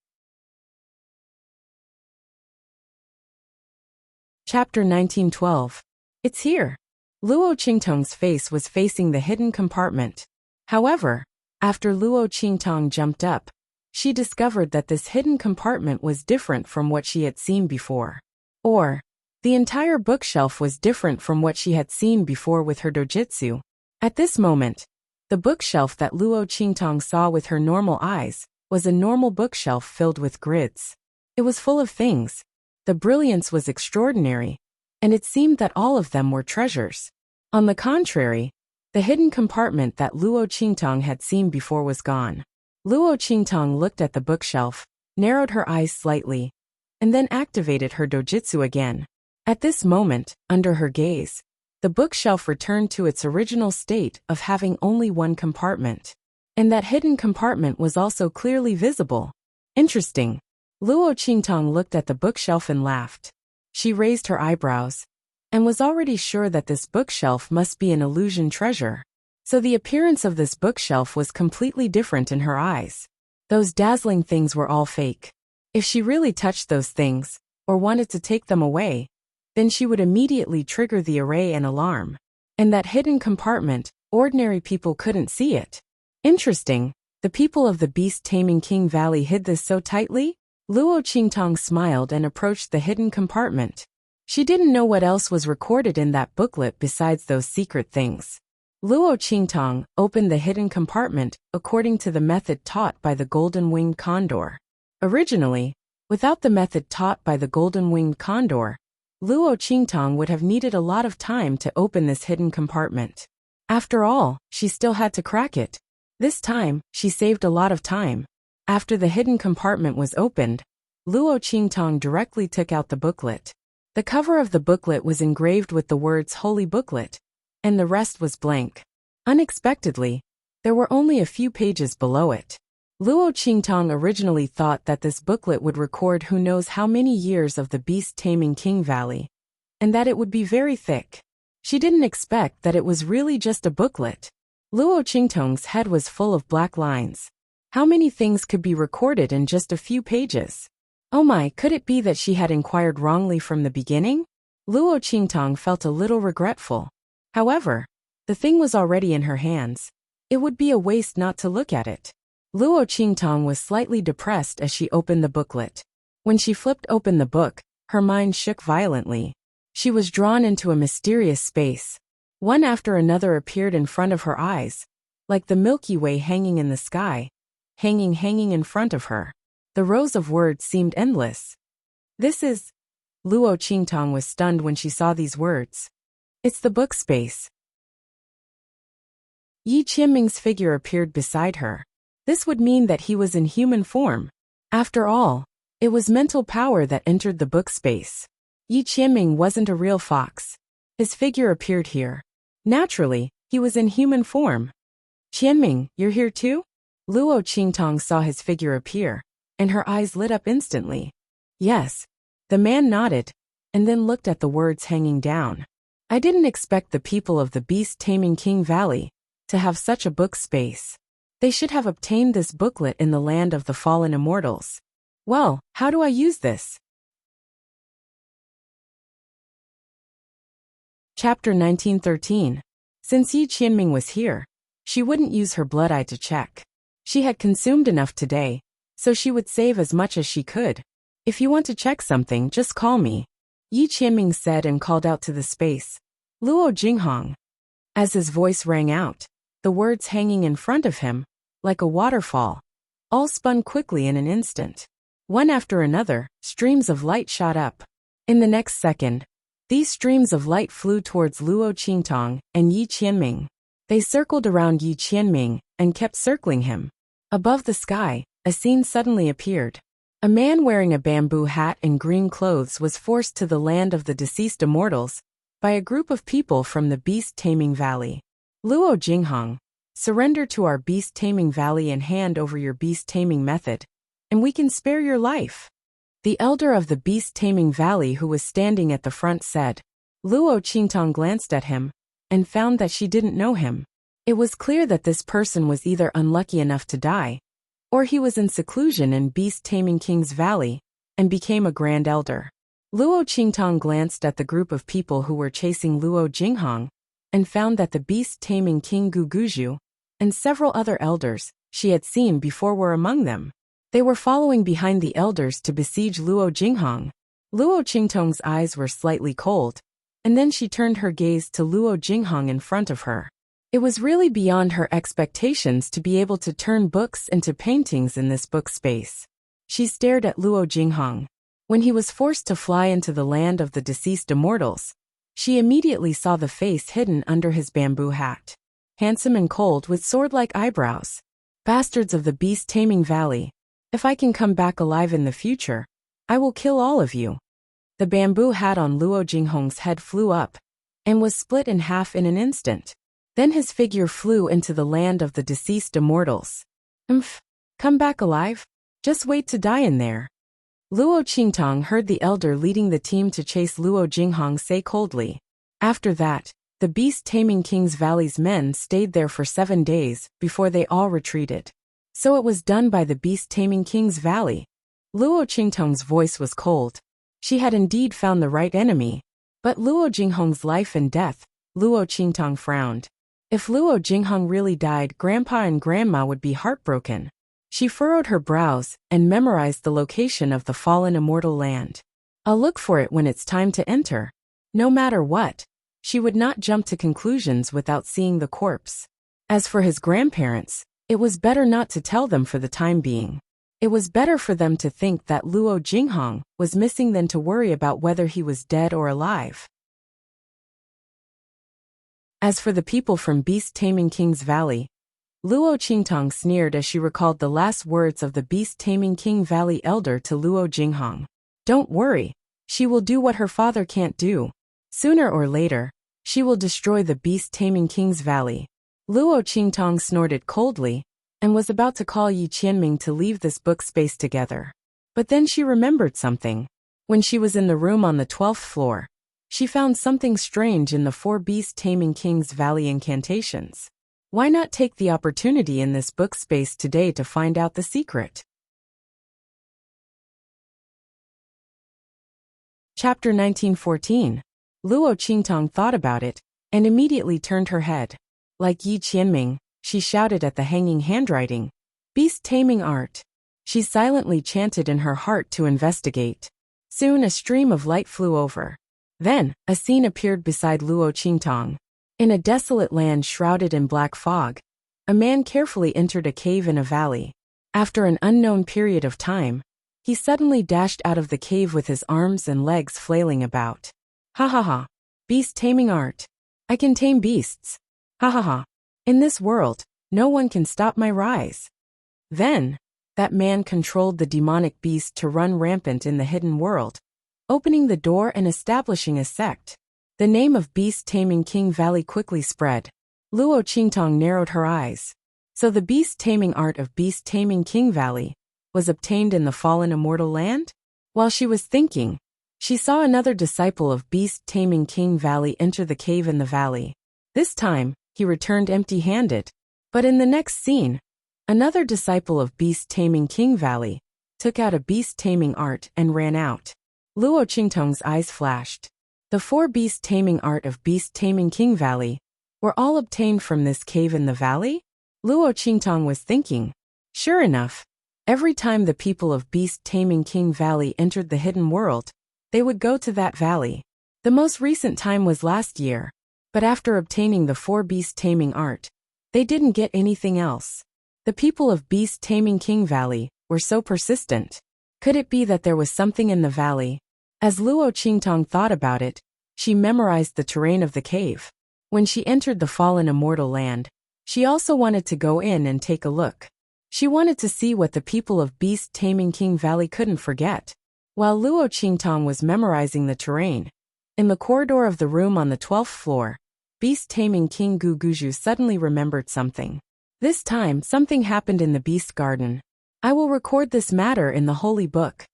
Chapter 1912. It's here. Luo Qingtong's face was facing the hidden compartment. However, after Luo Qingtong jumped up, she discovered that this hidden compartment was different from what she had seen before. Or, the entire bookshelf was different from what she had seen before with her dojutsu. At this moment, the bookshelf that Luo Qingtong saw with her normal eyes was a normal bookshelf filled with grids. It was full of things. The brilliance was extraordinary, and it seemed that all of them were treasures. On the contrary, the hidden compartment that Luo Qingtong had seen before was gone. Luo Qingtong looked at the bookshelf, narrowed her eyes slightly, and then activated her dojutsu again. At this moment, under her gaze, the bookshelf returned to its original state of having only one compartment. And that hidden compartment was also clearly visible. Interesting. Luo Qingtong looked at the bookshelf and laughed. She raised her eyebrows and was already sure that this bookshelf must be an illusion treasure. So the appearance of this bookshelf was completely different in her eyes. Those dazzling things were all fake. If she really touched those things, or wanted to take them away, then she would immediately trigger the array and alarm. And that hidden compartment, ordinary people couldn't see it. Interesting, the people of the beast-taming King Valley hid this so tightly? Luo Qingtong smiled and approached the hidden compartment. She didn't know what else was recorded in that booklet besides those secret things. Luo Qingtong opened the hidden compartment according to the method taught by the golden-winged condor. Originally, without the method taught by the golden-winged condor, Luo Qingtong would have needed a lot of time to open this hidden compartment. After all, she still had to crack it. This time, she saved a lot of time. After the hidden compartment was opened, Luo Qingtong directly took out the booklet. The cover of the booklet was engraved with the words Holy Booklet, and the rest was blank. Unexpectedly, there were only a few pages below it. Luo Qingtong originally thought that this booklet would record who knows how many years of the beast-taming King Valley, and that it would be very thick. She didn't expect that it was really just a booklet. Luo Qingtong's head was full of black lines. How many things could be recorded in just a few pages? Oh my, could it be that she had inquired wrongly from the beginning? Luo Qingtong felt a little regretful. However, the thing was already in her hands. It would be a waste not to look at it. Luo Qingtong was slightly depressed as she opened the booklet. When she flipped open the book, her mind shook violently. She was drawn into a mysterious space. One after another appeared in front of her eyes, like the Milky Way hanging in the sky, hanging in front of her. The rows of words seemed endless. This is... Luo Qingtong was stunned when she saw these words. It's the book space. Yi Qianming's figure appeared beside her. This would mean that he was in human form. After all, it was mental power that entered the book space. Yi Qianming wasn't a real fox. His figure appeared here. Naturally, he was in human form. Qianming, you're here too? Luo Qingtong saw his figure appear, and her eyes lit up instantly. Yes. The man nodded, and then looked at the words hanging down. I didn't expect the people of the beast-taming King Valley to have such a book space. They should have obtained this booklet in the land of the fallen immortals. Well, how do I use this? Chapter 1913. Since Yi Qianming was here, she wouldn't use her blood eye to check. She had consumed enough today, so she would save as much as she could. If you want to check something, just call me, Yi Qianming said and called out to the space. Luo Jinghong. As his voice rang out, the words hanging in front of him, like a waterfall, all spun quickly in an instant. One after another, streams of light shot up. In the next second, these streams of light flew towards Luo Qingtong and Yi Qianming. They circled around Yi Qianming and kept circling him. Above the sky, a scene suddenly appeared. A man wearing a bamboo hat and green clothes was forced to the land of the deceased immortals by a group of people from the beast-taming valley. Luo Jinghong. Surrender to our beast taming valley and hand over your beast taming method, and we can spare your life." The elder of the beast taming valley who was standing at the front said. Luo Qingtong glanced at him and found that she didn't know him. It was clear that this person was either unlucky enough to die, or he was in seclusion in Beast Taming King's Valley and became a grand elder. Luo Qingtong glanced at the group of people who were chasing Luo Jinghong and found that the Beast Taming King Guguju and several other elders she had seen before were among them. They were following behind the elders to besiege Luo Jinghong. Luo Qingtong's eyes were slightly cold, and then she turned her gaze to Luo Jinghong in front of her. It was really beyond her expectations to be able to turn books into paintings in this book space. She stared at Luo Jinghong. When he was forced to fly into the land of the deceased immortals, she immediately saw the face hidden under his bamboo hat. Handsome and cold with sword-like eyebrows. Bastards of the beast-taming valley, if I can come back alive in the future, I will kill all of you. The bamboo hat on Luo Jinghong's head flew up and was split in half in an instant. Then his figure flew into the land of the deceased immortals. Come back alive? Just wait to die in there. Luo Qingtong heard the elder leading the team to chase Luo Jinghong say coldly. After that, the Beast Taming King's Valley's men stayed there for 7 days before they all retreated. So it was done by the Beast Taming King's Valley. Luo Qingtong's voice was cold. She had indeed found the right enemy. But Luo Jinghong's life and death, Luo Qingtong frowned. If Luo Jinghong really died, Grandpa and Grandma would be heartbroken. She furrowed her brows and memorized the location of the fallen immortal land. I'll look for it when it's time to enter. No matter what, she would not jump to conclusions without seeing the corpse. As for his grandparents, it was better not to tell them for the time being. It was better for them to think that Luo Jinghong was missing than to worry about whether he was dead or alive. As for the people from Beast Taming King's Valley, Luo Qingtong sneered as she recalled the last words of the Beast Taming King Valley elder to Luo Jinghong. Don't worry, she will do what her father can't do. Sooner or later, she will destroy the Beast Taming King's Valley. Luo Qingtong snorted coldly and was about to call Yi Qianming to leave this book space together. But then she remembered something. When she was in the room on the 12th floor, she found something strange in the 4 Beast Taming King's Valley incantations. Why not take the opportunity in this book space today to find out the secret? Chapter 1914. Luo Qingtong thought about it and immediately turned her head. Like Yi Qianming, she shouted at the hanging handwriting, "Beast Taming Art." She silently chanted in her heart to investigate. Soon a stream of light flew over. Then, a scene appeared beside Luo Qingtong. In a desolate land shrouded in black fog, a man carefully entered a cave in a valley. After an unknown period of time, he suddenly dashed out of the cave with his arms and legs flailing about. Ha ha ha. Beast Taming Art. I can tame beasts. Ha ha ha. In this world, no one can stop my rise. Then, that man controlled the demonic beast to run rampant in the hidden world, opening the door and establishing a sect. The name of Beast Taming King Valley quickly spread. Luo Qingtong narrowed her eyes. So the beast taming art of Beast Taming King Valley was obtained in the fallen immortal land? While she was thinking, she saw another disciple of Beast Taming King Valley enter the cave in the valley. This time, he returned empty-handed. But in the next scene, another disciple of Beast Taming King Valley took out a beast taming art and ran out. Luo Qingtong's eyes flashed. The 4 beast taming art of Beast Taming King Valley were all obtained from this cave in the valley? Luo Qingtong was thinking. Sure enough, every time the people of Beast Taming King Valley entered the hidden world, they would go to that valley. The most recent time was last year, but after obtaining the 4 beast taming art, they didn't get anything else. The people of Beast Taming King Valley were so persistent. Could it be that there was something in the valley? As Luo Qingtong thought about it, she memorized the terrain of the cave. When she entered the fallen immortal land, she also wanted to go in and take a look. She wanted to see what the people of Beast Taming King Valley couldn't forget. While Luo Qingtong was memorizing the terrain, in the corridor of the room on the 12th floor, beast-taming King Guguju suddenly remembered something. This time, something happened in the beast garden. I will record this matter in the holy book.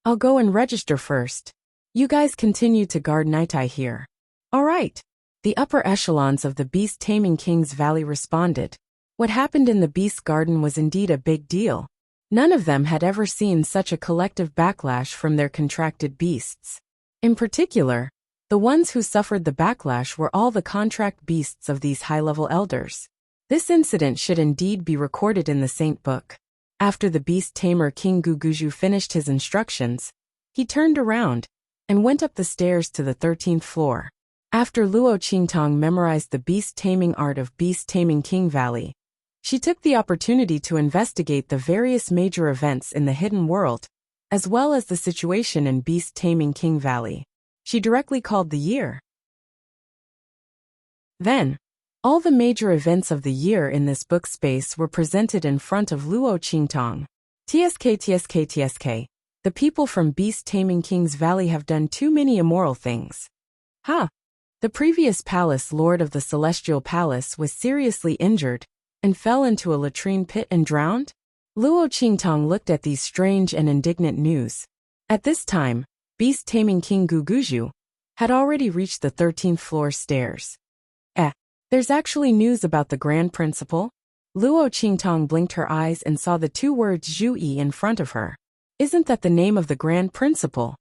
I'll go and register first. You guys continue to guard Nightai here. All right. The upper echelons of the beast-taming King's Valley responded. What happened in the beast garden was indeed a big deal. None of them had ever seen such a collective backlash from their contracted beasts. In particular, the ones who suffered the backlash were all the contract beasts of these high-level elders. This incident should indeed be recorded in the Saint Book. After the beast tamer King Guguju finished his instructions, he turned around and went up the stairs to the 13th floor. After Luo Qingtong memorized the beast-taming art of beast-taming King Valley, she took the opportunity to investigate the various major events in the hidden world, as well as the situation in beast-taming King Valley. She directly called the year. Then, all the major events of the year in this book space were presented in front of Luo Qingtong. TSK. The people from beast-taming King's Valley have done too many immoral things. The previous palace lord of the Celestial Palace was seriously injured and fell into a latrine pit and drowned? Luo Qingtong looked at these strange and indignant news. At this time, beast-taming King Guguju had already reached the 13th floor stairs. There's actually news about the Grand Principal? Luo Qingtong blinked her eyes and saw the two words Zhu Yi in front of her. Isn't that the name of the Grand Principal?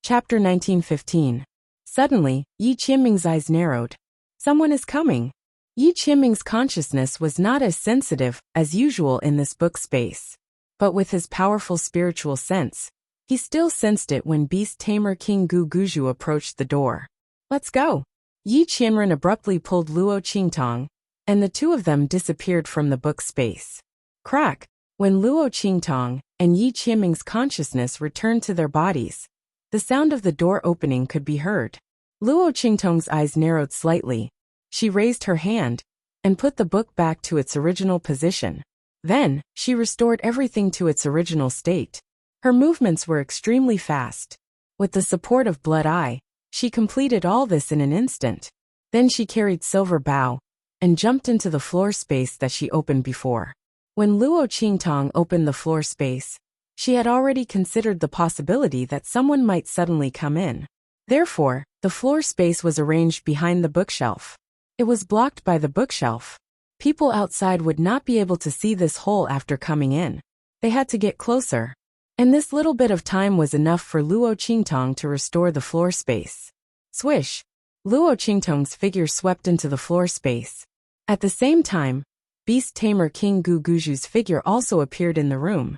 Chapter 1915. Suddenly, Yi Qianming's eyes narrowed. Someone is coming. Yi Qianming's consciousness was not as sensitive as usual in this book space. But with his powerful spiritual sense, he still sensed it when beast-tamer King Guguju approached the door. Let's go. Yi Qianren abruptly pulled Luo Qingtong, and the two of them disappeared from the book space. Crack! When Luo Qingtong and Yi Qianming's consciousness returned to their bodies, the sound of the door opening could be heard. Luo Qingtong's eyes narrowed slightly. She raised her hand and put the book back to its original position. Then, she restored everything to its original state. Her movements were extremely fast. With the support of Blood Eye, she completed all this in an instant. Then she carried Silver Bow and jumped into the floor space that she opened before. When Luo Qingtong opened the floor space, she had already considered the possibility that someone might suddenly come in. Therefore, the floor space was arranged behind the bookshelf. It was blocked by the bookshelf. People outside would not be able to see this hole after coming in. They had to get closer. And this little bit of time was enough for Luo Qingtong to restore the floor space. Swish! Luo Qingtong's figure swept into the floor space. At the same time, beast-tamer King Guguju's figure also appeared in the room.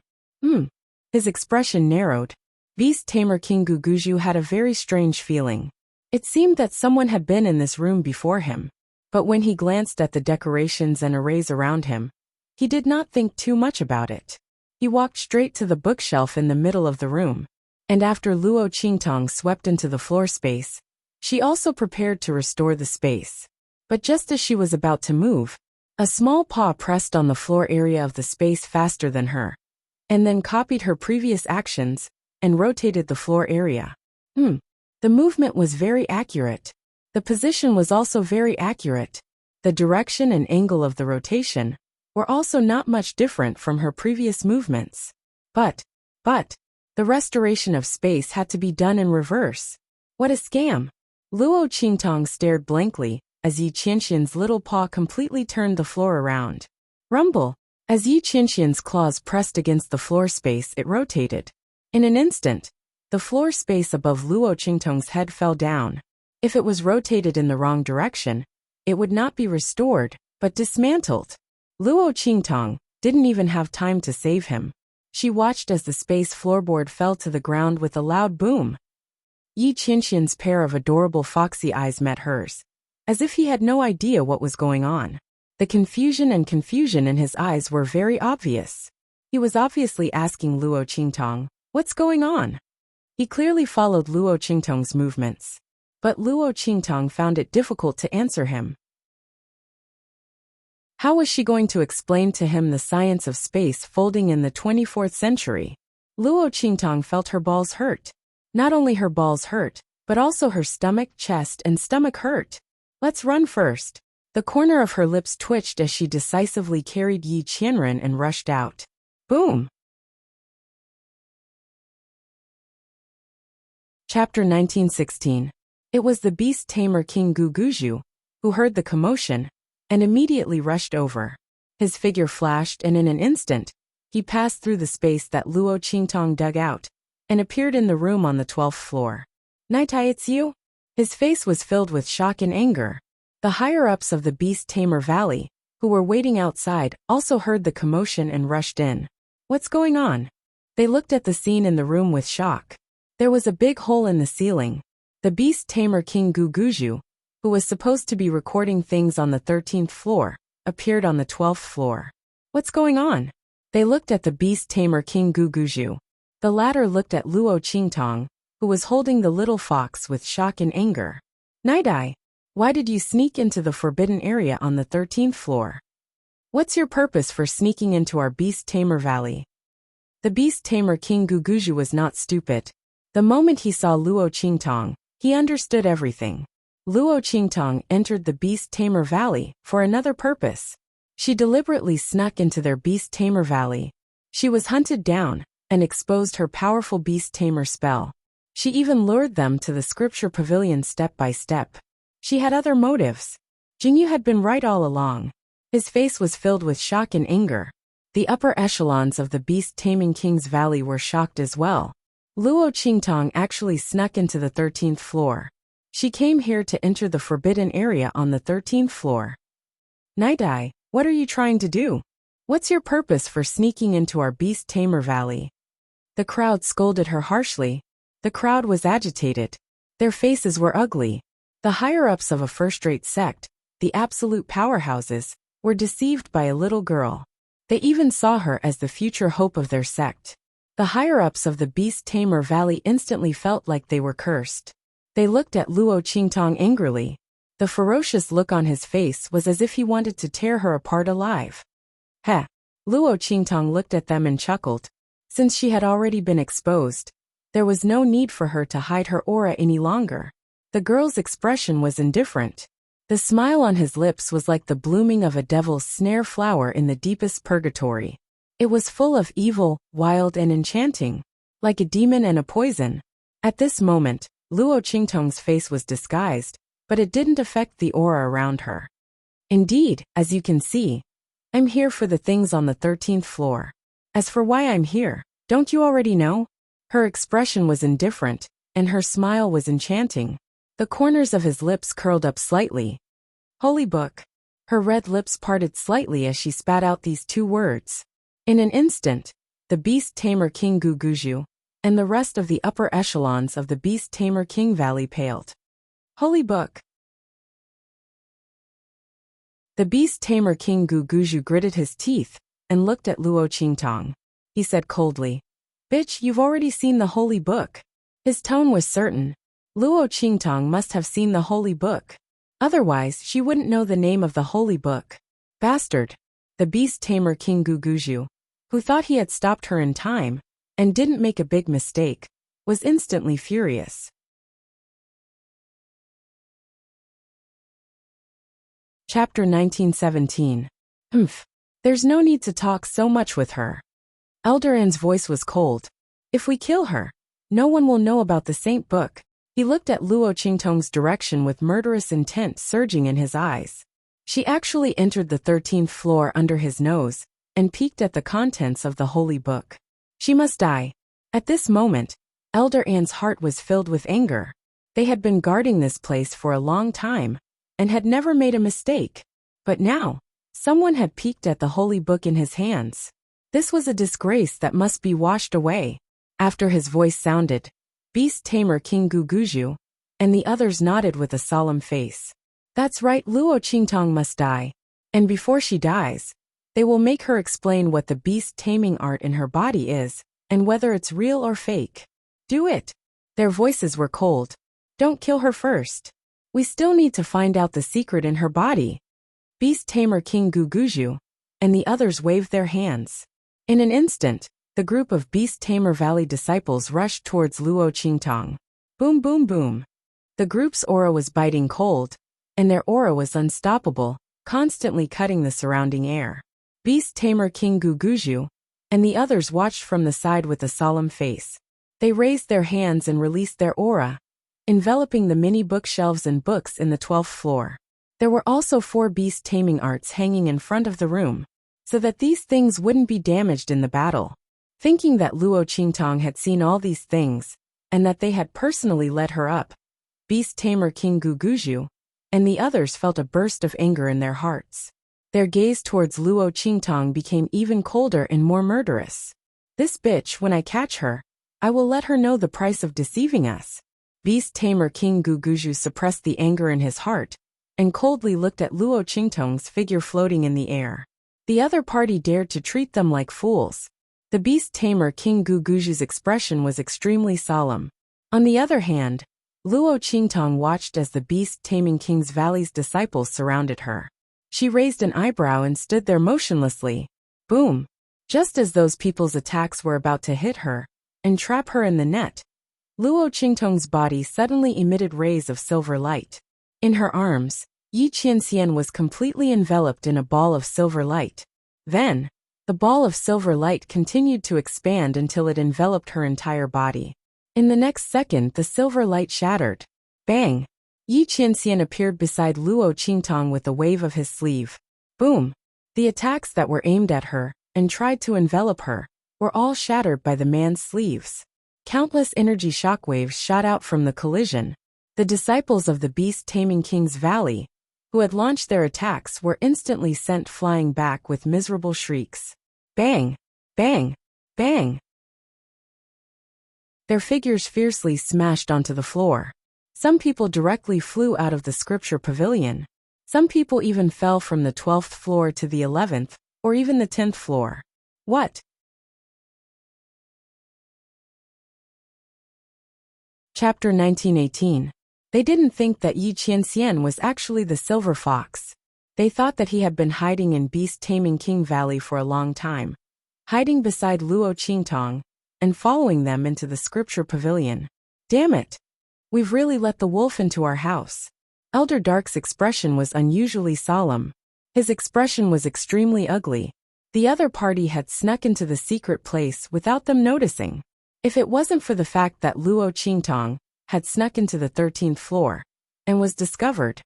His expression narrowed. Beast-tamer King Guguju had a very strange feeling. It seemed that someone had been in this room before him. But when he glanced at the decorations and arrays around him, he did not think too much about it. He walked straight to the bookshelf in the middle of the room. And after Luo Qingtong swept into the floor space, she also prepared to restore the space. But just as she was about to move, a small paw pressed on the floor area of the space faster than her, and then copied her previous actions and rotated the floor area. The movement was very accurate. The position was also very accurate. The direction and angle of the rotation were also not much different from her previous movements. But, the restoration of space had to be done in reverse. What a scam! Luo Qingtong stared blankly as Yi Qianxian's little paw completely turned the floor around. Rumble! As Yi Qianxian's claws pressed against the floor space, it rotated. In an instant, the floor space above Luo Qingtong's head fell down. If it was rotated in the wrong direction, it would not be restored, but dismantled. Luo Qingtong didn't even have time to save him. She watched as the space floorboard fell to the ground with a loud boom. Yi Qianxian's pair of adorable foxy eyes met hers, as if he had no idea what was going on. The confusion in his eyes were very obvious. He was obviously asking Luo Qingtong, "What's going on?" He clearly followed Luo Qingtong's movements. But Luo Qingtong found it difficult to answer him. How was she going to explain to him the science of space folding in the 24th century? Luo Qingtong felt her balls hurt. Not only her balls hurt, but also her stomach, chest, and stomach hurt. Let's run first. The corner of her lips twitched as she decisively carried Yi Qianren and rushed out. Boom! Chapter 1916. It was the beast tamer King Guguju, who heard the commotion, and immediately rushed over. His figure flashed, and in an instant, he passed through the space that Luo Qingtong dug out, and appeared in the room on the 12th floor. Nightai, it's you? His face was filled with shock and anger. The higher-ups of the Beast Tamer Valley, who were waiting outside, also heard the commotion and rushed in. What's going on? They looked at the scene in the room with shock. There was a big hole in the ceiling. The Beast Tamer King Guguju, who was supposed to be recording things on the 13th floor, appeared on the 12th floor. What's going on? They looked at the Beast Tamer King Guguju. The latter looked at Luo Qingtong, who was holding the little fox with shock and anger. Nightai, why did you sneak into the forbidden area on the 13th floor? What's your purpose for sneaking into our Beast Tamer Valley? The Beast Tamer King Guguju was not stupid. The moment he saw Luo Qingtong, he understood everything. Luo Qingtong entered the Beast Tamer Valley for another purpose. She deliberately snuck into their Beast Tamer Valley. She was hunted down and exposed her powerful Beast Tamer spell. She even lured them to the scripture pavilion step by step. She had other motives. Jingyu had been right all along. His face was filled with shock and anger. The upper echelons of the Beast Taming King's Valley were shocked as well. Luo Qingtong actually snuck into the 13th floor. She came here to enter the forbidden area on the 13th floor. Nightai, what are you trying to do? What's your purpose for sneaking into our Beast Tamer Valley? The crowd scolded her harshly. The crowd was agitated. Their faces were ugly. The higher-ups of a first-rate sect, the absolute powerhouses, were deceived by a little girl. They even saw her as the future hope of their sect. The higher-ups of the Beast Tamer Valley instantly felt like they were cursed. They looked at Luo Qingtong angrily. The ferocious look on his face was as if he wanted to tear her apart alive. Heh! Luo Qingtong looked at them and chuckled. Since she had already been exposed, there was no need for her to hide her aura any longer. The girl's expression was indifferent. The smile on his lips was like the blooming of a devil's snare flower in the deepest purgatory. It was full of evil, wild and enchanting, like a demon and a poison. At this moment, Luo Qingtong's face was disguised, but it didn't affect the aura around her. Indeed, as you can see, I'm here for the things on the 13th floor. As for why I'm here, don't you already know? Her expression was indifferent, and her smile was enchanting. The corners of his lips curled up slightly. Holy Book. Her red lips parted slightly as she spat out these two words. In an instant, the Beast Tamer King Guguju and the rest of the upper echelons of the Beast Tamer King Valley paled. Holy Book. The Beast Tamer King Guguju gritted his teeth and looked at Luo Qingtong. He said coldly, "Bitch, you've already seen the Holy Book." His tone was certain. Luo Qingtong must have seen the Holy Book. Otherwise, she wouldn't know the name of the Holy Book. Bastard! The Beast Tamer King Guguju, who thought he had stopped her in time and didn't make a big mistake, was instantly furious. Chapter 1917. Humph. There's no need to talk so much with her. Elder An's voice was cold. If we kill her, no one will know about the Saint Book. He looked at Luo Qingtong's direction with murderous intent surging in his eyes. She actually entered the 13th floor under his nose and peeked at the contents of the Holy Book. She must die. At this moment, Elder An's heart was filled with anger. They had been guarding this place for a long time and had never made a mistake. But now, someone had peeked at the Holy Book in his hands. This was a disgrace that must be washed away. After his voice sounded, Beast Tamer King Guguju and the others nodded with a solemn face. That's right, Luo Qingtong must die. And before she dies, they will make her explain what the beast taming art in her body is, and whether it's real or fake. Do it. Their voices were cold. Don't kill her first. We still need to find out the secret in her body. Beast Tamer King Guguju and the others waved their hands. In an instant, the group of Beast Tamer Valley disciples rushed towards Luo Qingtong. Boom boom boom. The group's aura was biting cold, and their aura was unstoppable, constantly cutting the surrounding air. Beast Tamer King Guguju and the others watched from the side with a solemn face. They raised their hands and released their aura, enveloping the many bookshelves and books in the 12th floor. There were also 4 beast taming arts hanging in front of the room, so that these things wouldn't be damaged in the battle. Thinking that Luo Qingtong had seen all these things, and that they had personally led her up, Beast Tamer King Guguju and the others felt a burst of anger in their hearts. Their gaze towards Luo Qingtong became even colder and more murderous. This bitch, when I catch her, I will let her know the price of deceiving us. Beast Tamer King Guguju suppressed the anger in his heart and coldly looked at Luo Qingtong's figure floating in the air. The other party dared to treat them like fools. The Beast Tamer King Guguju's expression was extremely solemn. On the other hand, Luo Qingtong watched as the Beast Taming King's Valley's disciples surrounded her. She raised an eyebrow and stood there motionlessly. Boom! Just as those people's attacks were about to hit her and trap her in the net, Luo Qingtong's body suddenly emitted rays of silver light. In her arms, Yi Qianxian was completely enveloped in a ball of silver light. Then, the ball of silver light continued to expand until it enveloped her entire body. In the next second, the silver light shattered. Bang! Yi Qianxian appeared beside Luo Qingtong with a wave of his sleeve. Boom! The attacks that were aimed at her and tried to envelop her were all shattered by the man's sleeves. Countless energy shockwaves shot out from the collision. The disciples of the Beast Taming King's Valley, who had launched their attacks, were instantly sent flying back with miserable shrieks. Bang! Bang! Bang! Their figures fiercely smashed onto the floor. Some people directly flew out of the scripture pavilion. Some people even fell from the 12th floor to the 11th, or even the 10th floor. What? Chapter 1918. They didn't think that Yi Qianxian was actually the Silver Fox. They thought that he had been hiding in Beast Taming King Valley for a long time, hiding beside Luo Qingtong and following them into the scripture pavilion. Damn it! We've really let the wolf into our house. Elder Dark's expression was unusually solemn. His expression was extremely ugly. The other party had snuck into the secret place without them noticing. If it wasn't for the fact that Luo Qingtong had snuck into the 13th floor and was discovered,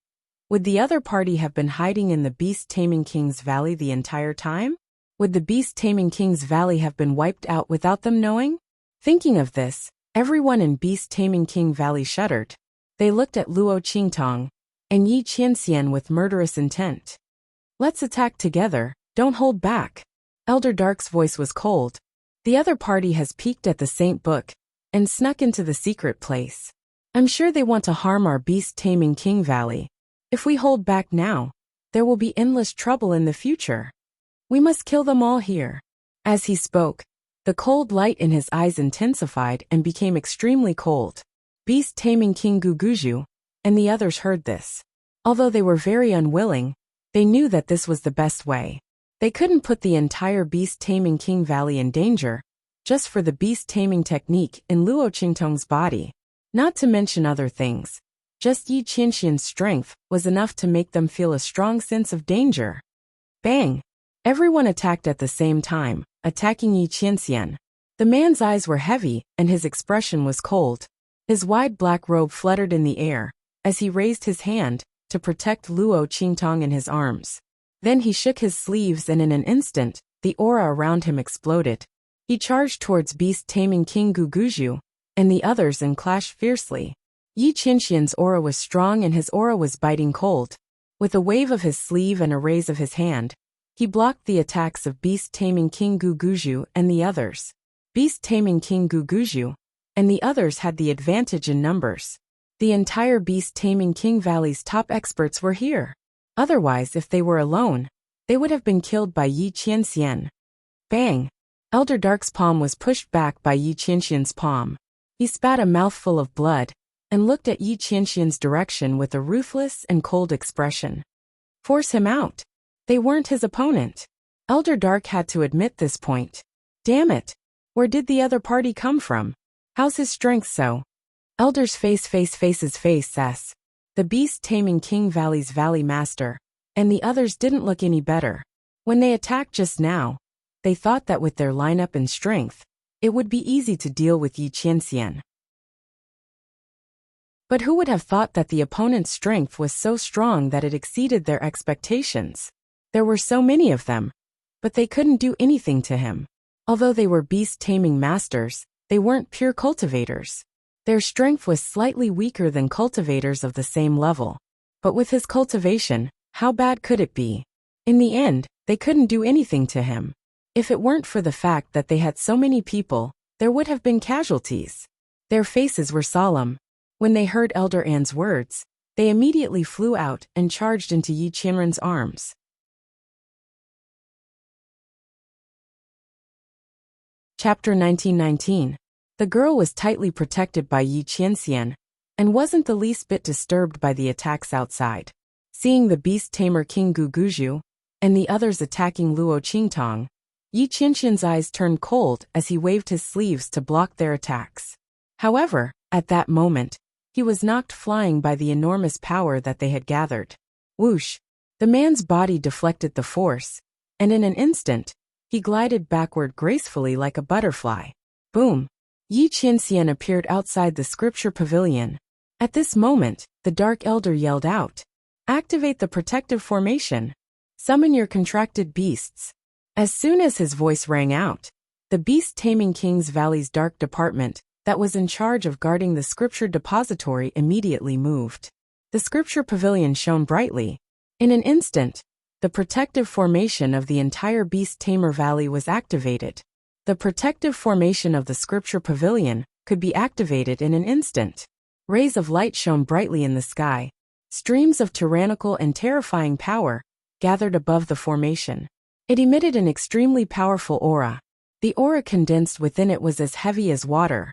would the other party have been hiding in the Beast Taming King's Valley the entire time? Would the Beast Taming King's Valley have been wiped out without them knowing? Thinking of this, everyone in Beast Taming King Valley shuddered. They looked at Luo Qingtong and Yi Qianxian with murderous intent. Let's attack together, don't hold back. Elder Dark's voice was cold. The other party has peeked at the Saint Book and snuck into the secret place. I'm sure they want to harm our Beast Taming King Valley. If we hold back now, there will be endless trouble in the future. We must kill them all here. As he spoke, the cold light in his eyes intensified and became extremely cold. Beast Taming King Guguju and the others heard this. Although they were very unwilling, they knew that this was the best way. They couldn't put the entire Beast Taming King Valley in danger, just for the beast taming technique in Luo Qingtong's body. Not to mention other things. Just Yi Qianxian's strength was enough to make them feel a strong sense of danger. Bang! Everyone attacked at the same time, attacking Yi Qianxian. The man's eyes were heavy, and his expression was cold. His wide black robe fluttered in the air as he raised his hand to protect Luo Qingtong in his arms. Then he shook his sleeves and in an instant, the aura around him exploded. He charged towards Beast Taming King Guguju and the others and clashed fiercely. Yi Qianxian's aura was strong and his aura was biting cold. With a wave of his sleeve and a raise of his hand, he blocked the attacks of Beast Taming King Guguju and the others. Beast Taming King Guguju and the others had the advantage in numbers. The entire Beast Taming King Valley's top experts were here. Otherwise, if they were alone, they would have been killed by Yi Qianxian. Bang! Elder Dark's palm was pushed back by Yi Qianxian's palm. He spat a mouthful of blood and looked at Yi Qianxian's direction with a ruthless and cold expression. Force him out. They weren't his opponent. Elder Dark had to admit this point. Damn it! Where did the other party come from? How's his strength so? Elders faces s. The beast taming King Valley's Valley Master, and the others didn't look any better. When they attacked just now, they thought that with their lineup and strength, it would be easy to deal with Yi Qianxian. But who would have thought that the opponent's strength was so strong that it exceeded their expectations? There were so many of them, but they couldn't do anything to him. Although they were beast-taming masters, they weren't pure cultivators. Their strength was slightly weaker than cultivators of the same level. But with his cultivation, how bad could it be? In the end, they couldn't do anything to him. If it weren't for the fact that they had so many people, there would have been casualties. Their faces were solemn. When they heard Elder An's words, they immediately flew out and charged into Yi Qianren's arms. Chapter 1919. The girl was tightly protected by Yi Qianxian, and wasn't the least bit disturbed by the attacks outside. Seeing the beast-tamer King Guguju, and the others attacking Luo Qingtong, Yi Qianxian's eyes turned cold as he waved his sleeves to block their attacks. However, at that moment, he was knocked flying by the enormous power that they had gathered. Whoosh! The man's body deflected the force, and in an instant, he glided backward gracefully like a butterfly. Boom! Yi Qianxian appeared outside the scripture pavilion. At this moment, the Dark Elder yelled out, "Activate the protective formation. Summon your contracted beasts." As soon as his voice rang out, the beast-taming King's Valley's Dark Department, that was in charge of guarding the scripture depository, immediately moved. The scripture pavilion shone brightly. In an instant, the protective formation of the entire Beast-Tamer Valley was activated. The protective formation of the scripture pavilion could be activated in an instant. Rays of light shone brightly in the sky. Streams of tyrannical and terrifying power gathered above the formation. It emitted an extremely powerful aura. The aura condensed within it was as heavy as water,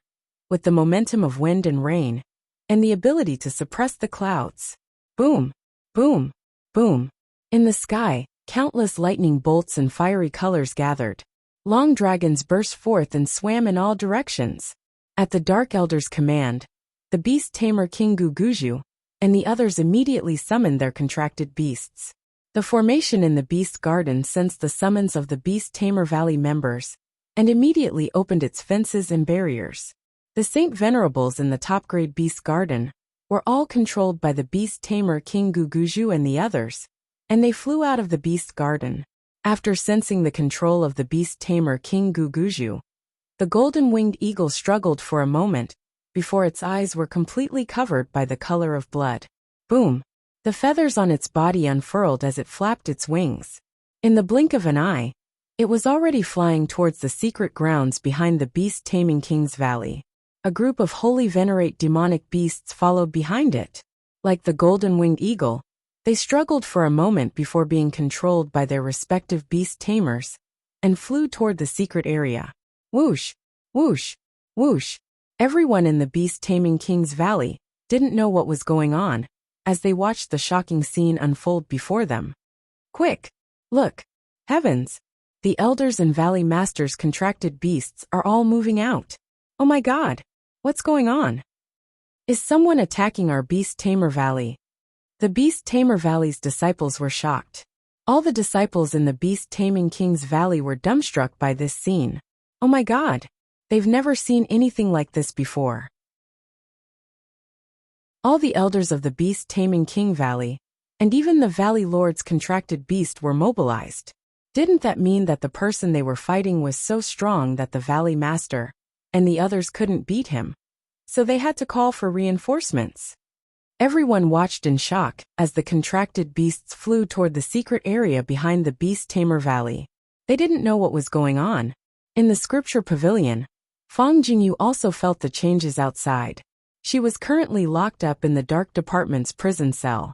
with the momentum of wind and rain, and the ability to suppress the clouds. Boom! Boom! Boom! In the sky, countless lightning bolts and fiery colors gathered. Long dragons burst forth and swam in all directions. At the Dark Elder's command, the beast-tamer King Guguju and the others immediately summoned their contracted beasts. The formation in the Beast Garden sensed the summons of the Beast-Tamer Valley members, and immediately opened its fences and barriers. The Saint Venerables in the top-grade Beast Garden were all controlled by the Beast-Tamer King Guguju and the others, and they flew out of the Beast Garden. After sensing the control of the Beast-Tamer King Guguju, the golden-winged eagle struggled for a moment, before its eyes were completely covered by the color of blood. Boom! The feathers on its body unfurled as it flapped its wings. In the blink of an eye, it was already flying towards the secret grounds behind the beast-taming King's Valley. A group of holy venerate demonic beasts followed behind it. Like the golden-winged eagle, they struggled for a moment before being controlled by their respective beast-tamers, and flew toward the secret area. Whoosh! Whoosh! Whoosh! Everyone in the beast-taming King's Valley didn't know what was going on, as they watched the shocking scene unfold before them. Quick! Look! Heavens! The elders and valley masters' contracted beasts are all moving out. Oh my God! What's going on? Is someone attacking our Beast-Tamer Valley? The Beast-Tamer Valley's disciples were shocked. All the disciples in the Beast-Taming King's Valley were dumbstruck by this scene. Oh my God! They've never seen anything like this before. All the elders of the Beast-Taming King Valley, and even the Valley Lord's contracted beast were mobilized. Didn't that mean that the person they were fighting was so strong that the Valley Master and the others couldn't beat him? So they had to call for reinforcements. Everyone watched in shock as the contracted beasts flew toward the secret area behind the Beast-Tamer Valley. They didn't know what was going on. In the scripture pavilion, Fang Jingyu also felt the changes outside. She was currently locked up in the Dark Department's prison cell.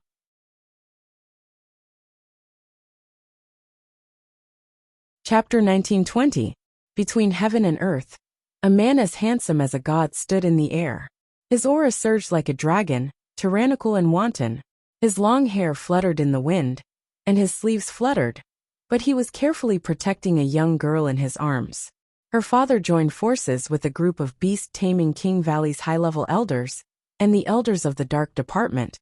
Chapter 1920. Between Heaven and Earth. A man as handsome as a god stood in the air. His aura surged like a dragon, tyrannical and wanton. His long hair fluttered in the wind, and his sleeves fluttered, but he was carefully protecting a young girl in his arms. Her father joined forces with a group of beast-taming King Valley's high-level elders and the elders of the Dark Department,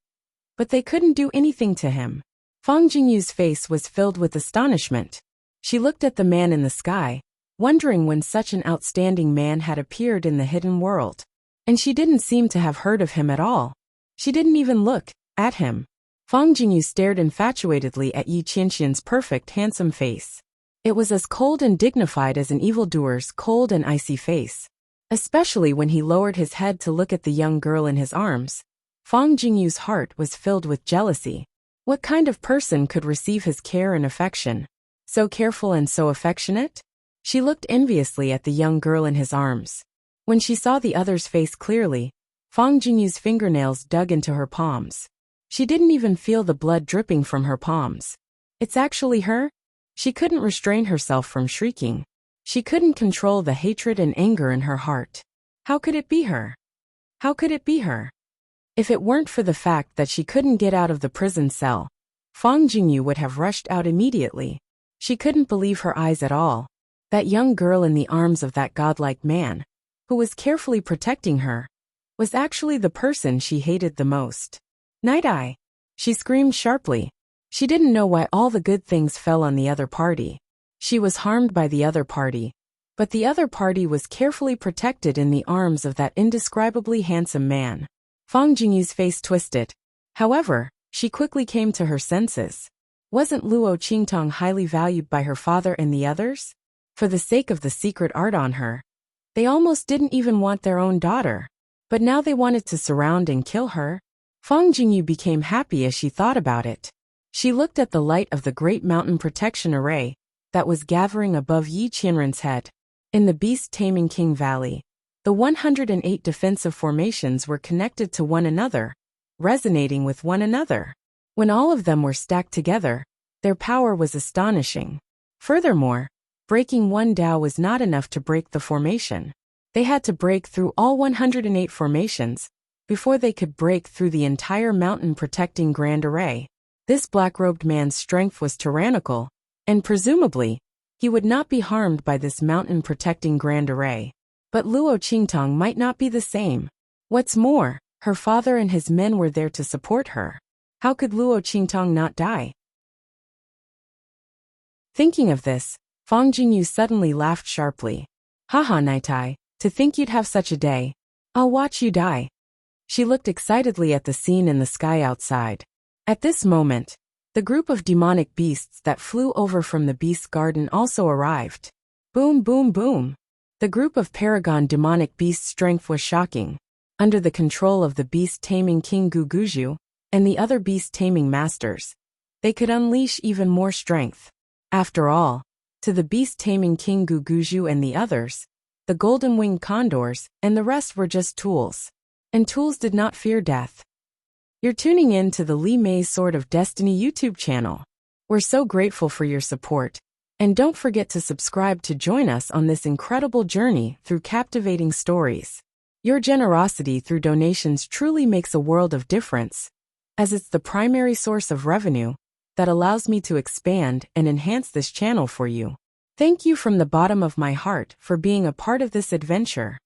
but they couldn't do anything to him. Fang Jingyu's face was filled with astonishment. She looked at the man in the sky, wondering when such an outstanding man had appeared in the hidden world. And she didn't seem to have heard of him at all. She didn't even look at him. Fang Jingyu stared infatuatedly at Yi Qianxian's perfect, handsome face. It was as cold and dignified as an evildoer's cold and icy face. Especially when he lowered his head to look at the young girl in his arms, Fang Jingyu's heart was filled with jealousy. What kind of person could receive his care and affection? So careful and so affectionate? She looked enviously at the young girl in his arms. When she saw the other's face clearly, Fang Jingyu's fingernails dug into her palms. She didn't even feel the blood dripping from her palms. It's actually her? She couldn't restrain herself from shrieking. She couldn't control the hatred and anger in her heart. How could it be her? How could it be her? If it weren't for the fact that she couldn't get out of the prison cell, Fang Jingyu would have rushed out immediately. She couldn't believe her eyes at all. That young girl in the arms of that godlike man, who was carefully protecting her, was actually the person she hated the most. Night Eye! She screamed sharply. She didn't know why all the good things fell on the other party. She was harmed by the other party, but the other party was carefully protected in the arms of that indescribably handsome man. Fang Jingyu's face twisted. However, she quickly came to her senses. Wasn't Luo Qingtong highly valued by her father and the others? For the sake of the secret art on her, they almost didn't even want their own daughter. But now they wanted to surround and kill her. Fang Jingyu became happy as she thought about it. She looked at the light of the great mountain protection array that was gathering above Yi Qianren's head. In the beast-taming King Valley, the 108 defensive formations were connected to one another, resonating with one another. When all of them were stacked together, their power was astonishing. Furthermore, breaking one Dao was not enough to break the formation. They had to break through all 108 formations before they could break through the entire mountain-protecting grand array. This black-robed man's strength was tyrannical, and presumably, he would not be harmed by this mountain-protecting grand array. But Luo Qingtong might not be the same. What's more, her father and his men were there to support her. How could Luo Qingtong not die? Thinking of this, Fang Jingyu suddenly laughed sharply. Haha, Naitai, to think you'd have such a day. I'll watch you die. She looked excitedly at the scene in the sky outside. At this moment, the group of demonic beasts that flew over from the beast garden also arrived. Boom, boom, boom. The group of paragon demonic beasts' strength was shocking. Under the control of the beast-taming King Guguju and the other beast-taming masters, they could unleash even more strength. After all, to the beast-taming King Guguju and the others, the golden-winged condors and the rest were just tools. And tools did not fear death. You're tuning in to the Li Mei's Sword of Destiny YouTube channel. We're so grateful for your support. And don't forget to subscribe to join us on this incredible journey through captivating stories. Your generosity through donations truly makes a world of difference, as it's the primary source of revenue that allows me to expand and enhance this channel for you. Thank you from the bottom of my heart for being a part of this adventure.